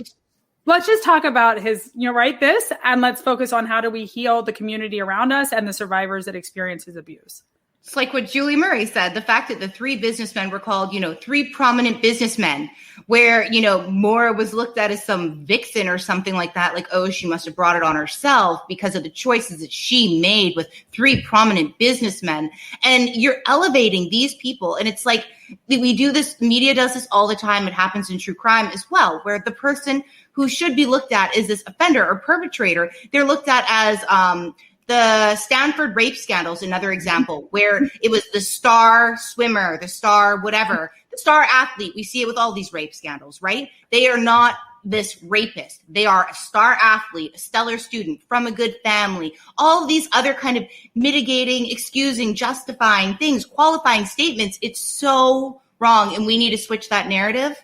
let's just talk about his, this, and let's focus on how do we heal the community around us and the survivors that experience his abuse. It's like what Julie Murray said, the fact that the three businessmen were called, three prominent businessmen, where, Maura was looked at as some vixen or something like that. Like, oh, she must have brought it on herself because of the choices that she made with three prominent businessmen. And you're elevating these people. And it's like, we do this, media does this all the time. It happens in true crime as well, where the person who should be looked at as this offender or perpetrator, they're looked at as, the Stanford rape scandal is another example where it was the star swimmer, the star whatever, the star athlete. We see it with all these rape scandals, right? They are not this rapist. They are a star athlete, a stellar student from a good family, all of these other kind of mitigating, excusing, justifying things, qualifying statements. It's so wrong. And we need to switch that narrative.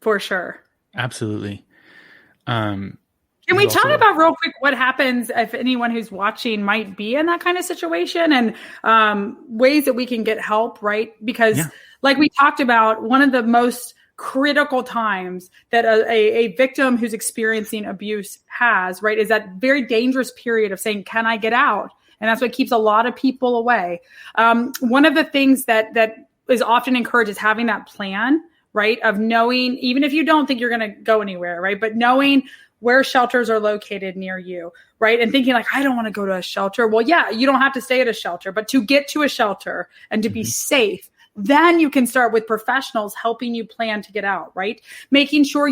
For sure. Absolutely. Can we talk about real quick what happens if anyone who's watching might be in that kind of situation and ways that we can get help, right? Because like we talked about, one of the most critical times that a victim who's experiencing abuse has, right, is that very dangerous period of saying, can I get out? And that's what keeps a lot of people away. One of the things that is often encouraged is having that plan, right, of knowing, even if you don't think you're going to go anywhere, right, but knowing where shelters are located near you, right? And thinking like, I don't want to go to a shelter. Well, yeah, you don't have to stay at a shelter, but to get to a shelter and to be safe, then you can start with professionals helping you plan to get out, right? Making sure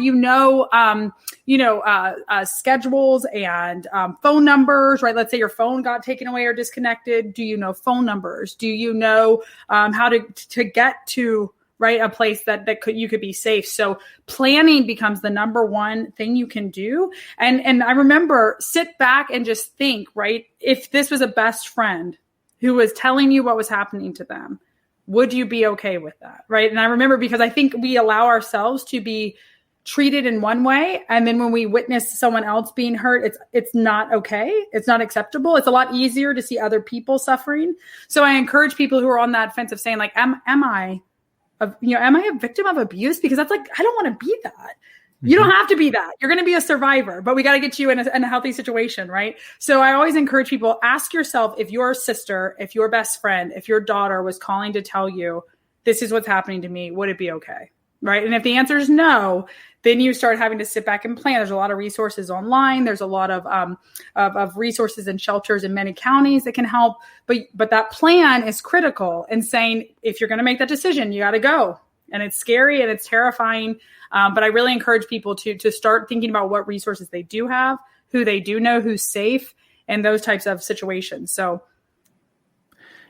schedules and phone numbers, right? Let's say your phone got taken away or disconnected. Do you know phone numbers? Do you know how to get to, right, a place that you could be safe? So planning becomes the number one thing you can do. And I remember, sit back and just think, right, if this was a best friend who was telling you what was happening to them, would you be okay with that, right? And I remember, because I think we allow ourselves to be treated in one way, and then when we witness someone else being hurt, it's not okay. It's not acceptable. It's a lot easier to see other people suffering. So I encourage people who are on that fence of saying like, am I a victim of abuse? Because that's like, I don't want to be that. You don't have to be that. You're going to be a survivor, but we got to get you in a healthy situation, right? So I always encourage people, ask yourself, if your sister, if your best friend, if your daughter was calling to tell you, this is what's happening to me, would it be okay? Right? And if the answer is no, then you start having to sit back and plan. There's a lot of resources online. There's a lot of resources and shelters in many counties that can help. But that plan is critical in saying, if you're going to make that decision, you got to go. And it's scary and it's terrifying. But I really encourage people to start thinking about what resources they do have, who they do know, who's safe, and those types of situations. So,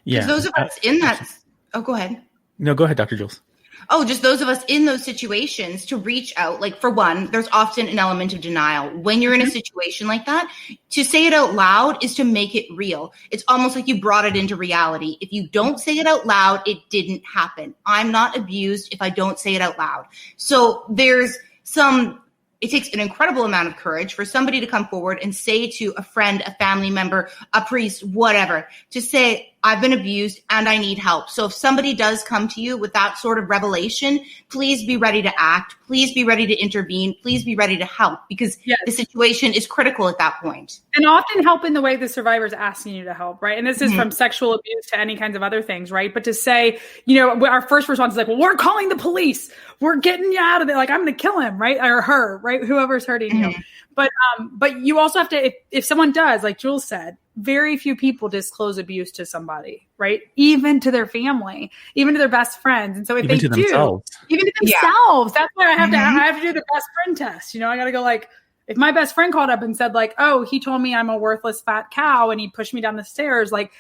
yeah, those of us in that. Oh, go ahead. No, go ahead, Dr. Jules. Oh, just those of us in those situations to reach out. Like, for one, there's often an element of denial. When you're in a situation like that, to say it out loud is to make it real. It's almost like you brought it into reality. If you don't say it out loud, it didn't happen. I'm not abused if I don't say it out loud. So it takes an incredible amount of courage for somebody to come forward and say to a friend, a family member, a priest, whatever, to say, I've been abused and I need help. So if somebody does come to you with that sort of revelation, please be ready to act. Please be ready to intervene. Please be ready to help, because the situation is critical at that point. And often help in the way the survivor is asking you to help, right? And this is from sexual abuse to any kinds of other things, right? But to say, our first response is like, well, we're calling the police. We're getting you out of there. Like, I'm going to kill him, right? Or her, right? Whoever's hurting you. But you also have to, if someone does, like Jules said, very few people disclose abuse to somebody, right? Even to their family, even to their best friends. And so if even they do, even to themselves, that's why I have to do the best friend test. I got to go like, if my best friend called up and said like, oh, he told me I'm a worthless fat cow and he pushed me down the stairs, like,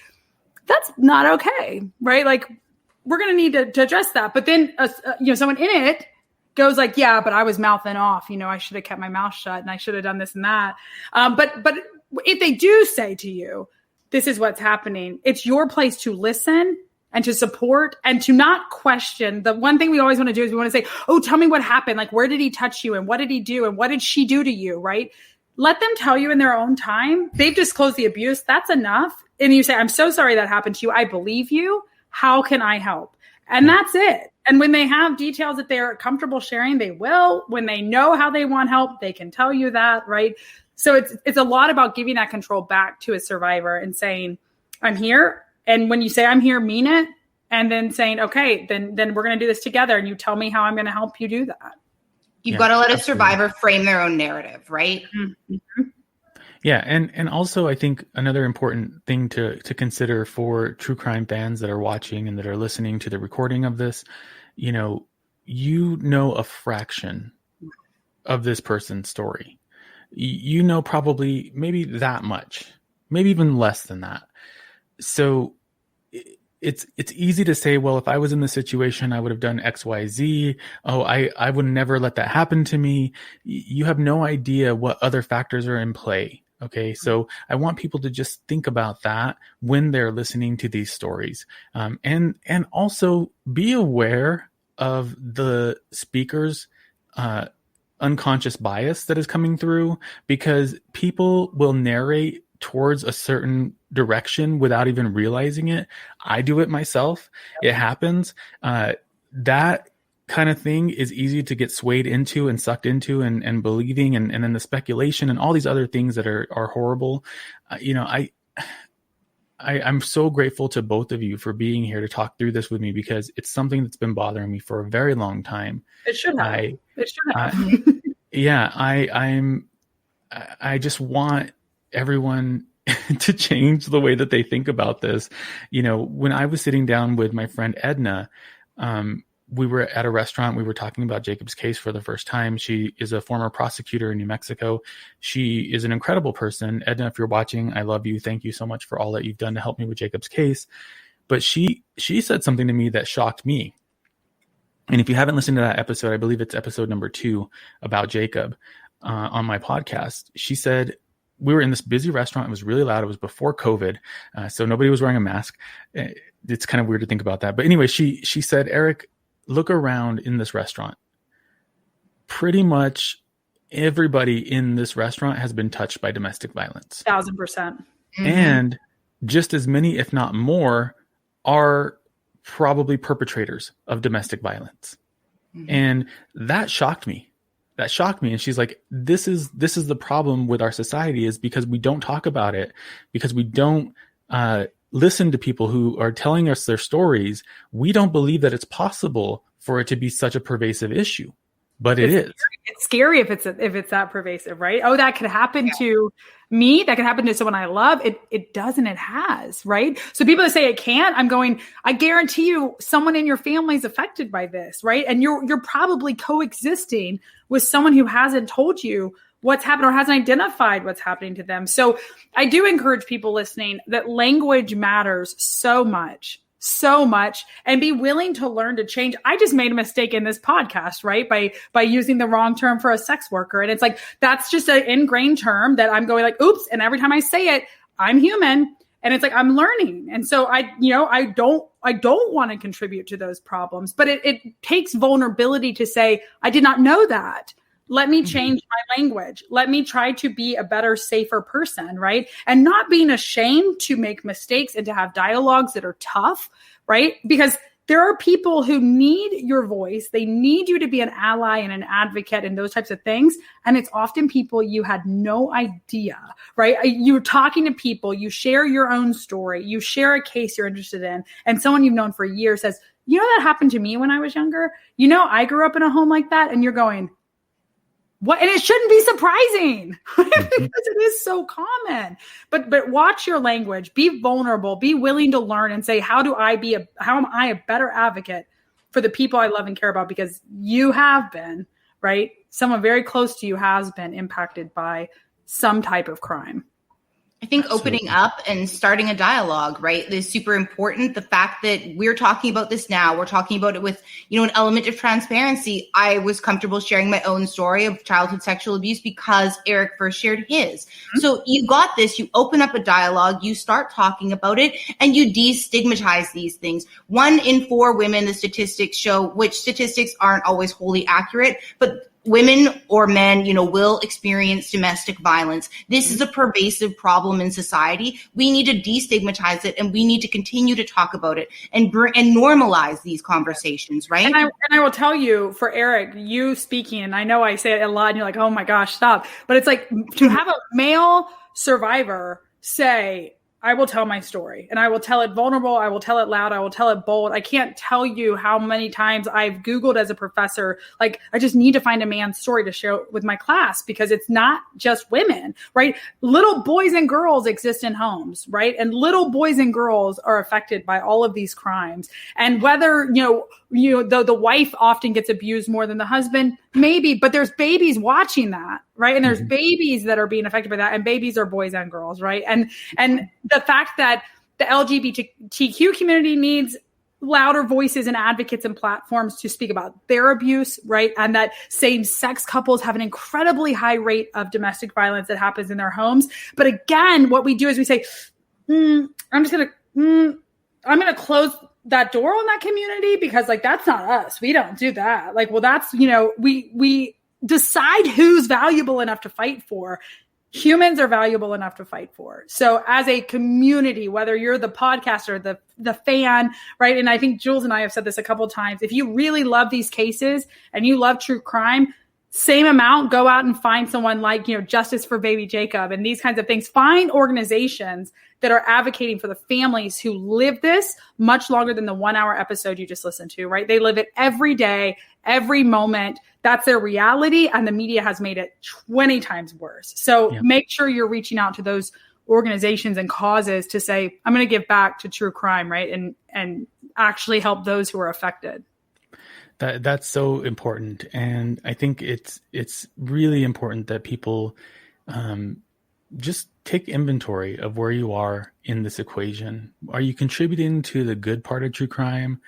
that's not okay, right? Like, we're going to need to address that. But then, someone in it goes like, yeah, but I was mouthing off, I should have kept my mouth shut and I should have done this and that. But if they do say to you, this is what's happening, it's your place to listen and to support and to not question. The one thing we always want to do is we want to say, oh, tell me what happened. Like, where did he touch you? And what did he do? And what did she do to you? Right? Let them tell you in their own time. They've disclosed the abuse. That's enough. And you say, I'm so sorry that happened to you. I believe you. How can I help? And that's it. And when they have details that they're comfortable sharing, they will. When they know how they want help, they can tell you that, right? So it's a lot about giving that control back to a survivor and saying, I'm here. And when you say I'm here, mean it. And then saying, okay, then we're going to do this together. And you tell me how I'm going to help you do that. You've got to let a survivor frame their own narrative, right? Mm-hmm. Yeah. And also, I think another important thing to consider for true crime fans that are watching and that are listening to the recording of this, a fraction of this person's story. Probably maybe that much, maybe even less than that. So it's easy to say, well, if I was in the situation, I would have done X, Y, Z. Oh, I would never let that happen to me. You have no idea what other factors are in play. Okay. So I want people to just think about that when they're listening to these stories. And also be aware of the speaker's, unconscious bias that is coming through, because people will narrate towards a certain direction without even realizing it. I do it myself. It happens. That kind of thing is easy to get swayed into and sucked into and believing, and then the speculation and all these other things that are horrible. I'm so grateful to both of you for being here to talk through this with me, because it's something that's been bothering me for a very long time. It should have. I just want everyone to change the way that they think about this. When I was sitting down with my friend Edna, we were at a restaurant. We were talking about Jacob's case for the first time. She is a former prosecutor in New Mexico. She is an incredible person. Edna, if you're watching, I love you. Thank you so much for all that you've done to help me with Jacob's case. But she said something to me that shocked me. And if you haven't listened to that episode, I believe it's episode number 2 about Jacob on my podcast. She said, we were in this busy restaurant. It was really loud. It was before COVID. So nobody was wearing a mask. It's kind of weird to think about that. But anyway, she said, Eric, look around in this restaurant. Pretty much everybody in this restaurant has been touched by domestic violence. 1,000%. Mm-hmm. And just as many, if not more, are probably perpetrators of domestic violence. Mm-hmm. And that shocked me. And she's like, this is the problem with our society, is because we don't talk about it, because we don't listen to people who are telling us their stories. We don't believe that it's possible for it to be such a pervasive issue, but it is. It's scary if it's that pervasive, right? Oh, that could happen to me. That could happen to someone I love. It doesn't. It has, right? So people that say it can't, I'm going, I guarantee you, someone in your family is affected by this, right? And you're probably coexisting with someone who hasn't told you what's happened or hasn't identified what's happening to them. So I do encourage people listening that language matters so much, and be willing to learn to change. I just made a mistake in this podcast, right? By using the wrong term for a sex worker. And it's like, that's just an ingrained term that I'm going like, oops. And every time I say it, I'm human. And it's like, I'm learning. And so I don't want to contribute to those problems, but it takes vulnerability to say, I did not know that. Let me change my language. Let me try to be a better, safer person, right? And not being ashamed to make mistakes and to have dialogues that are tough, right? Because there are people who need your voice. They need you to be an ally and an advocate and those types of things. And it's often people you had no idea, right? You're talking to people, you share your own story, you share a case you're interested in, and someone you've known for years says, you know, that happened to me when I was younger. You know, I grew up in a home like that. And you're going, what? And it shouldn't be surprising because it is so common. But watch your language, be vulnerable, be willing to learn and say, how am I a better advocate for the people I love and care about? Because you have been, right? Someone very close to you has been impacted by some type of crime. I think opening up and starting a dialogue, right, is super important. The fact that we're talking about this now, we're talking about it with, an element of transparency. I was comfortable sharing my own story of childhood sexual abuse because Eric first shared his. Mm-hmm. So you got this, you open up a dialogue, you start talking about it, and you destigmatize these things. 1 in 4 women, the statistics show, which statistics aren't always wholly accurate, but women or men, will experience domestic violence. This is a pervasive problem in society. We need to destigmatize it, and we need to continue to talk about it and normalize these conversations, right? And I will tell you, for Eric, you speaking, and I know I say it a lot, and you're like, oh my gosh, stop. But it's like to have a male survivor say, I will tell my story, and I will tell it vulnerable. I will tell it loud. I will tell it bold. I can't tell you how many times I've Googled as a professor, like, I just need to find a man's story to share with my class because it's not just women, right? Little boys and girls exist in homes, right? And little boys and girls are affected by all of these crimes. And whether, the wife often gets abused more than the husband, maybe, but there's babies watching that, right? And there's babies that are being affected by that, and babies are boys and girls, right? And the fact that the LGBTQ community needs louder voices and advocates and platforms to speak about their abuse, right? And that same-sex couples have an incredibly high rate of domestic violence that happens in their homes. But again, what we do is we say, I'm going to close that door on that community because, like, that's not us. We don't do that. Like, well, that's, we decide who's valuable enough to fight for. Humans are valuable enough to fight for. So as a community, whether you're the podcaster, the fan, right? And I think Jules and I have said this a couple of times. If you really love these cases and you love true crime, same amount, go out and find someone like, Justice for Baby Jacob and these kinds of things. Find organizations that are advocating for the families who live this much longer than the 1-hour episode you just listened to, right? They live it every day, every moment. That's their reality. And the media has made it 20 times worse. So make sure you're reaching out to those organizations and causes to say, I'm going to give back to true crime, right? And actually help those who are affected. That's so important. And I think it's really important that people just take inventory of where you are in this equation. Are you contributing to the good part of true crime,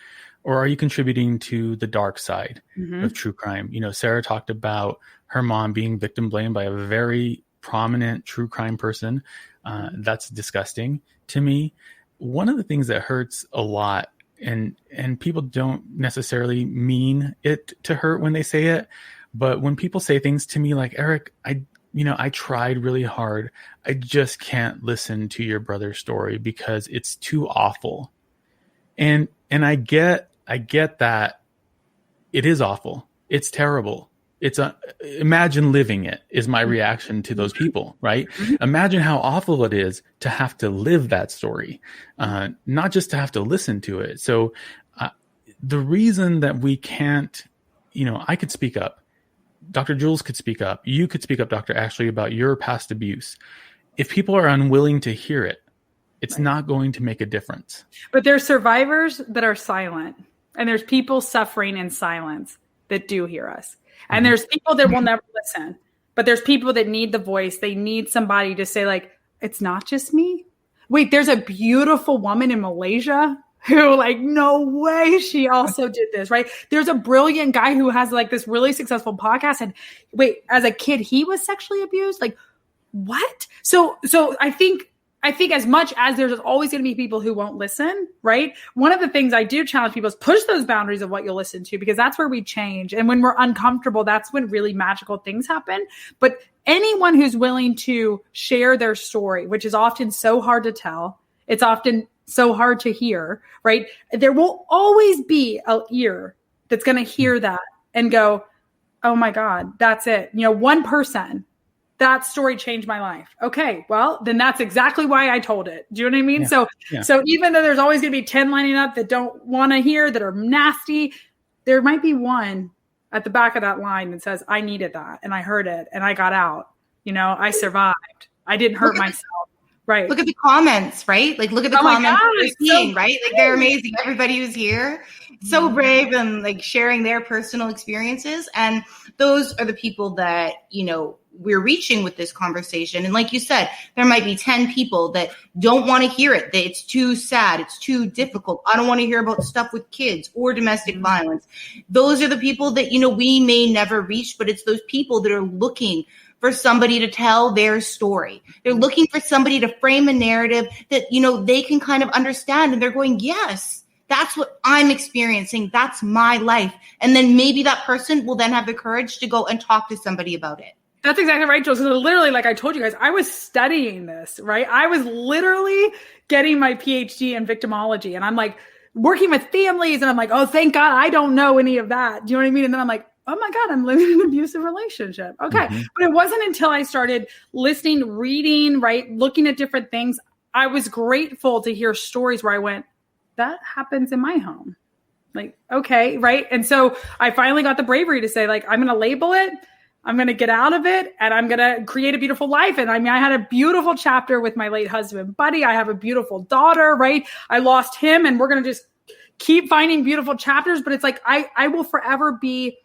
or are you contributing to the dark side of true crime? Sarah talked about her mom being victim blamed by a very prominent true crime person. That's disgusting to me. One of the things that hurts a lot, and people don't necessarily mean it to hurt when they say it, but when people say things to me like, Eric, I tried really hard. I just can't listen to your brother's story because it's too awful. And I get that it is awful. It's terrible. Imagine living it is my reaction to those people, right? Imagine how awful it is to have to live that story, not just to have to listen to it. So the reason that we can't, I could speak up. Dr. Jules could speak up. You could speak up, Dr. Ashley, about your past abuse. If people are unwilling to hear it, it's not going to make a difference. But there's survivors that are silent, and there's people suffering in silence that do hear us. And there's people that will never listen, but there's people that need the voice. They need somebody to say, like, it's not just me. Wait, there's a beautiful woman in Malaysia who, like, no way she also did this, right? There's a brilliant guy who has, like, this really successful podcast. And wait, as a kid, he was sexually abused? Like, what? So I think I think as much as there's always going to be people who won't listen, right? One of the things I do challenge people is push those boundaries of what you'll listen to, because that's where we change. And when we're uncomfortable, that's when really magical things happen. But anyone who's willing to share their story, which is often so hard to tell, it's often so hard to hear, right? There will always be an ear that's going to hear that and go, oh my God, that's it. One person, that story changed my life. Okay, well, then that's exactly why I told it. Do you know what I mean? Yeah. So even though there's always going to be 10 lining up that don't want to hear, that are nasty, there might be one at the back of that line that says, I needed that and I heard it and I got out. I survived. I didn't hurt myself. Right. Look at the comments, right? Like, look at the comments we're seeing, right? Like, they're amazing. Everybody who's here, so brave and like sharing their personal experiences. And those are the people that, we're reaching with this conversation. And like you said, there might be 10 people that don't want to hear it, that it's too sad, it's too difficult. I don't want to hear about stuff with kids or domestic violence. Those are the people that, we may never reach, but it's those people that are looking for somebody to tell their story. They're looking for somebody to frame a narrative that, they can kind of understand. And they're going, yes, that's what I'm experiencing. That's my life. And then maybe that person will then have the courage to go and talk to somebody about it. That's exactly right, Jules. So literally, like I told you guys, I was studying this, right? I was literally getting my PhD in victimology. And I'm like working with families. And I'm like, oh, thank God I don't know any of that. Do you know what I mean? And then I'm like, oh my God, I'm living in an abusive relationship. Okay. Mm-hmm. But it wasn't until I started listening, reading, right, looking at different things, I was grateful to hear stories where I went, that happens in my home. Like, okay, right? And so I finally got the bravery to say, like, I'm going to label it, I'm going to get out of it, and I'm going to create a beautiful life. And I mean, I had a beautiful chapter with my late husband, Buddy. I have a beautiful daughter, right? I lost him, and we're going to just keep finding beautiful chapters. But it's like, I will forever be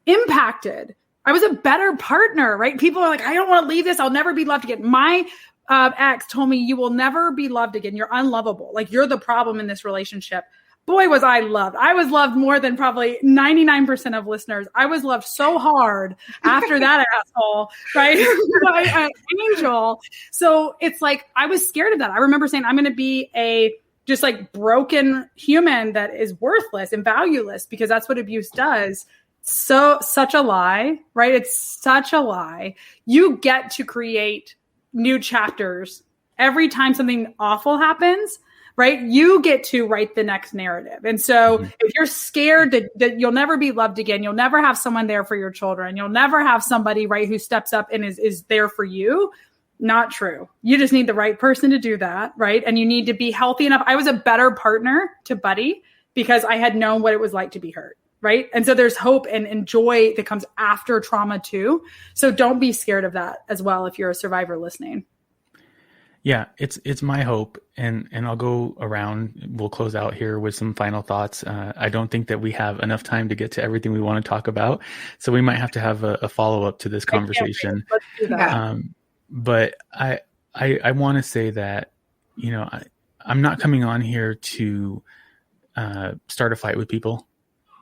impacted. I was a better partner, right? People are like, I don't want to leave this. I'll never be loved again. My ex told me, you will never be loved again. You're unlovable. Like, you're the problem in this relationship. Boy, was I loved. I was loved more than probably 99% of listeners. I was loved so hard after that asshole, right? By an angel. So it's like, I was scared of that. I remember saying, I'm going to be a just like broken human that is worthless and valueless, because that's what abuse does. So such a lie, right? It's such a lie. You get to create new chapters every time something awful happens, right? You get to write the next narrative. And so if you're scared that you'll never be loved again, you'll never have someone there for your children, you'll never have somebody, right, who steps up and is there for you. Not true. You just need the right person to do that, right? And you need to be healthy enough. I was a better partner to Buddy because I had known what it was like to be hurt, right? And so there's hope and joy that comes after trauma too. So don't be scared of that as well if you're a survivor listening. Yeah, it's my hope, and I'll go around. We'll close out here with some final thoughts. I don't think that we have enough time to get to everything we want to talk about, so we might have to have a follow-up to this conversation. Let's do that. But I want to say that, I'm not coming on here to start a fight with people.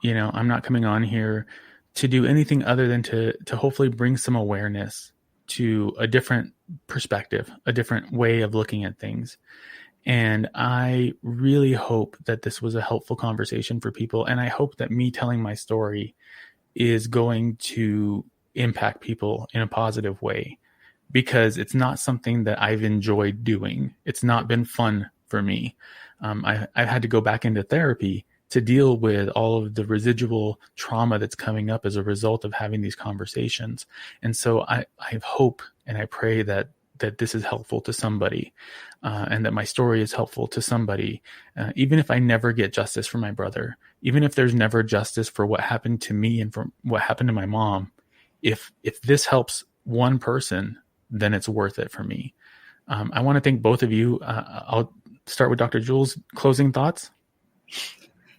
I'm not coming on here to do anything other than to hopefully bring some awareness to a different perspective, a different way of looking at things. And I really hope that this was a helpful conversation for people. And I hope that me telling my story is going to impact people in a positive way, because it's not something that I've enjoyed doing. It's not been fun for me. I've had to go back into therapy to deal with all of the residual trauma that's coming up as a result of having these conversations. And so I hope and I pray that this is helpful to somebody, and that my story is helpful to somebody, even if I never get justice for my brother, even if there's never justice for what happened to me and for what happened to my mom. If this helps one person, then it's worth it for me. I want to thank both of you. I'll start with Dr. Jules. Closing thoughts?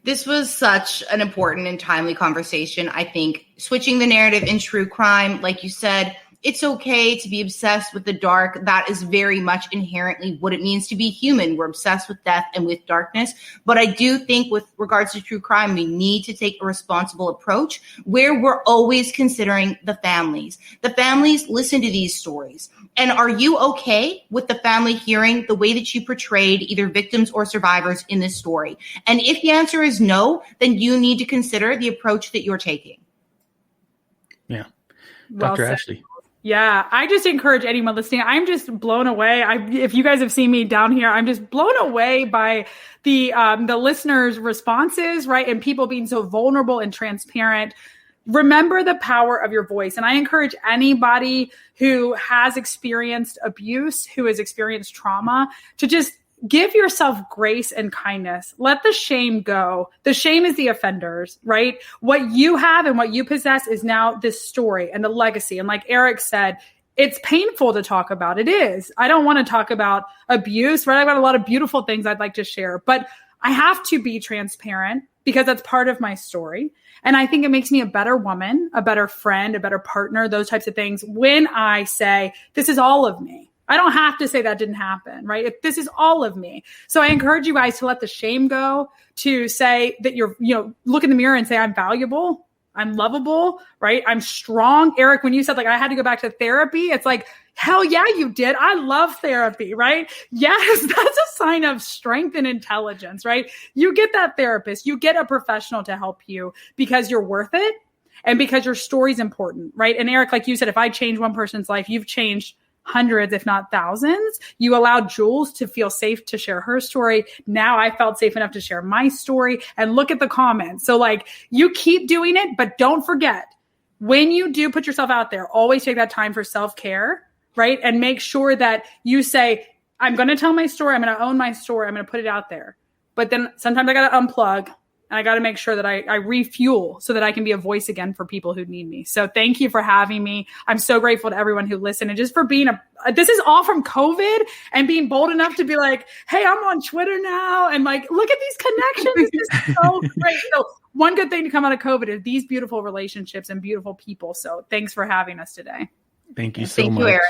This was such an important and timely conversation. I think switching the narrative in true crime, like you said, It's okay to be obsessed with the dark. That is very much inherently what it means to be human. We're obsessed with death and with darkness. But I do think with regards to true crime, we need to take a responsible approach where we're always considering the families. The families listen to these stories. And are you okay with the family hearing the way that you portrayed either victims or survivors in this story? And if the answer is no, then you need to consider the approach that you're taking. Yeah. Well Dr. said. Ashley. Yeah, I just encourage anyone listening. I'm just blown away. If you guys have seen me down here, I'm just blown away by the listeners' responses, right? And people being so vulnerable and transparent. Remember the power of your voice. And I encourage anybody who has experienced abuse, who has experienced trauma, to just give yourself grace and kindness. Let the shame go. The shame is the offenders, right? What you have and what you possess is now this story and the legacy. And like Eric said, it's painful to talk about. It is. I don't want to talk about abuse, right? I've got a lot of beautiful things I'd like to share, but I have to be transparent because that's part of my story. And I think it makes me a better woman, a better friend, a better partner, those types of things. When I say, this is all of me. I don't have to say that didn't happen, right? If this is all of me. So I encourage you guys to let the shame go, to say that look in the mirror and say, I'm valuable, I'm lovable, right? I'm strong. Eric, when you said like, I had to go back to therapy, it's like, hell yeah, you did. I love therapy, right? Yes, that's a sign of strength and intelligence, right? You get that therapist, you get a professional to help you because you're worth it and because your story's important, right? And Eric, like you said, if I change one person's life, you've changed hundreds, if not thousands. You allowed Jules to feel safe to share her story. Now I felt safe enough to share my story, and look at the comments. So like, you keep doing it, but don't forget, when you do put yourself out there, always take that time for self-care, right? And make sure that you say, I'm going to tell my story. I'm going to own my story. I'm going to put it out there. But then sometimes I got to unplug. And I got to make sure that I refuel so that I can be a voice again for people who need me. So thank you for having me. I'm so grateful to everyone who listened, and just for being this is all from COVID and being bold enough to be like, hey, I'm on Twitter now. And like, look at these connections. This is so great. So one good thing to come out of COVID is these beautiful relationships and beautiful people. So thanks for having us today. Thank you so much. Thank you, Eric.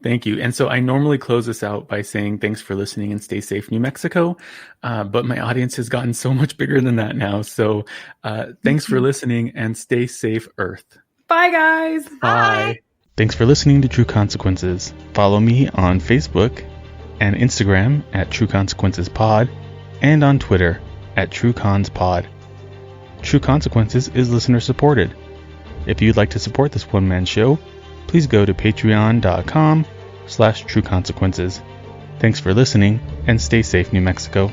Thank you. And so I normally close this out by saying thanks for listening and stay safe, New Mexico. But my audience has gotten so much bigger than that now. So thanks for listening and stay safe, Earth. Bye, guys. Bye. Thanks for listening to True Consequences. Follow me on Facebook and Instagram at True Consequences Pod, and on Twitter at TrueConsPod. True Consequences is listener supported. If you'd like to support this one-man show, please go to patreon.com/trueconsequences. Thanks for listening, and stay safe, New Mexico.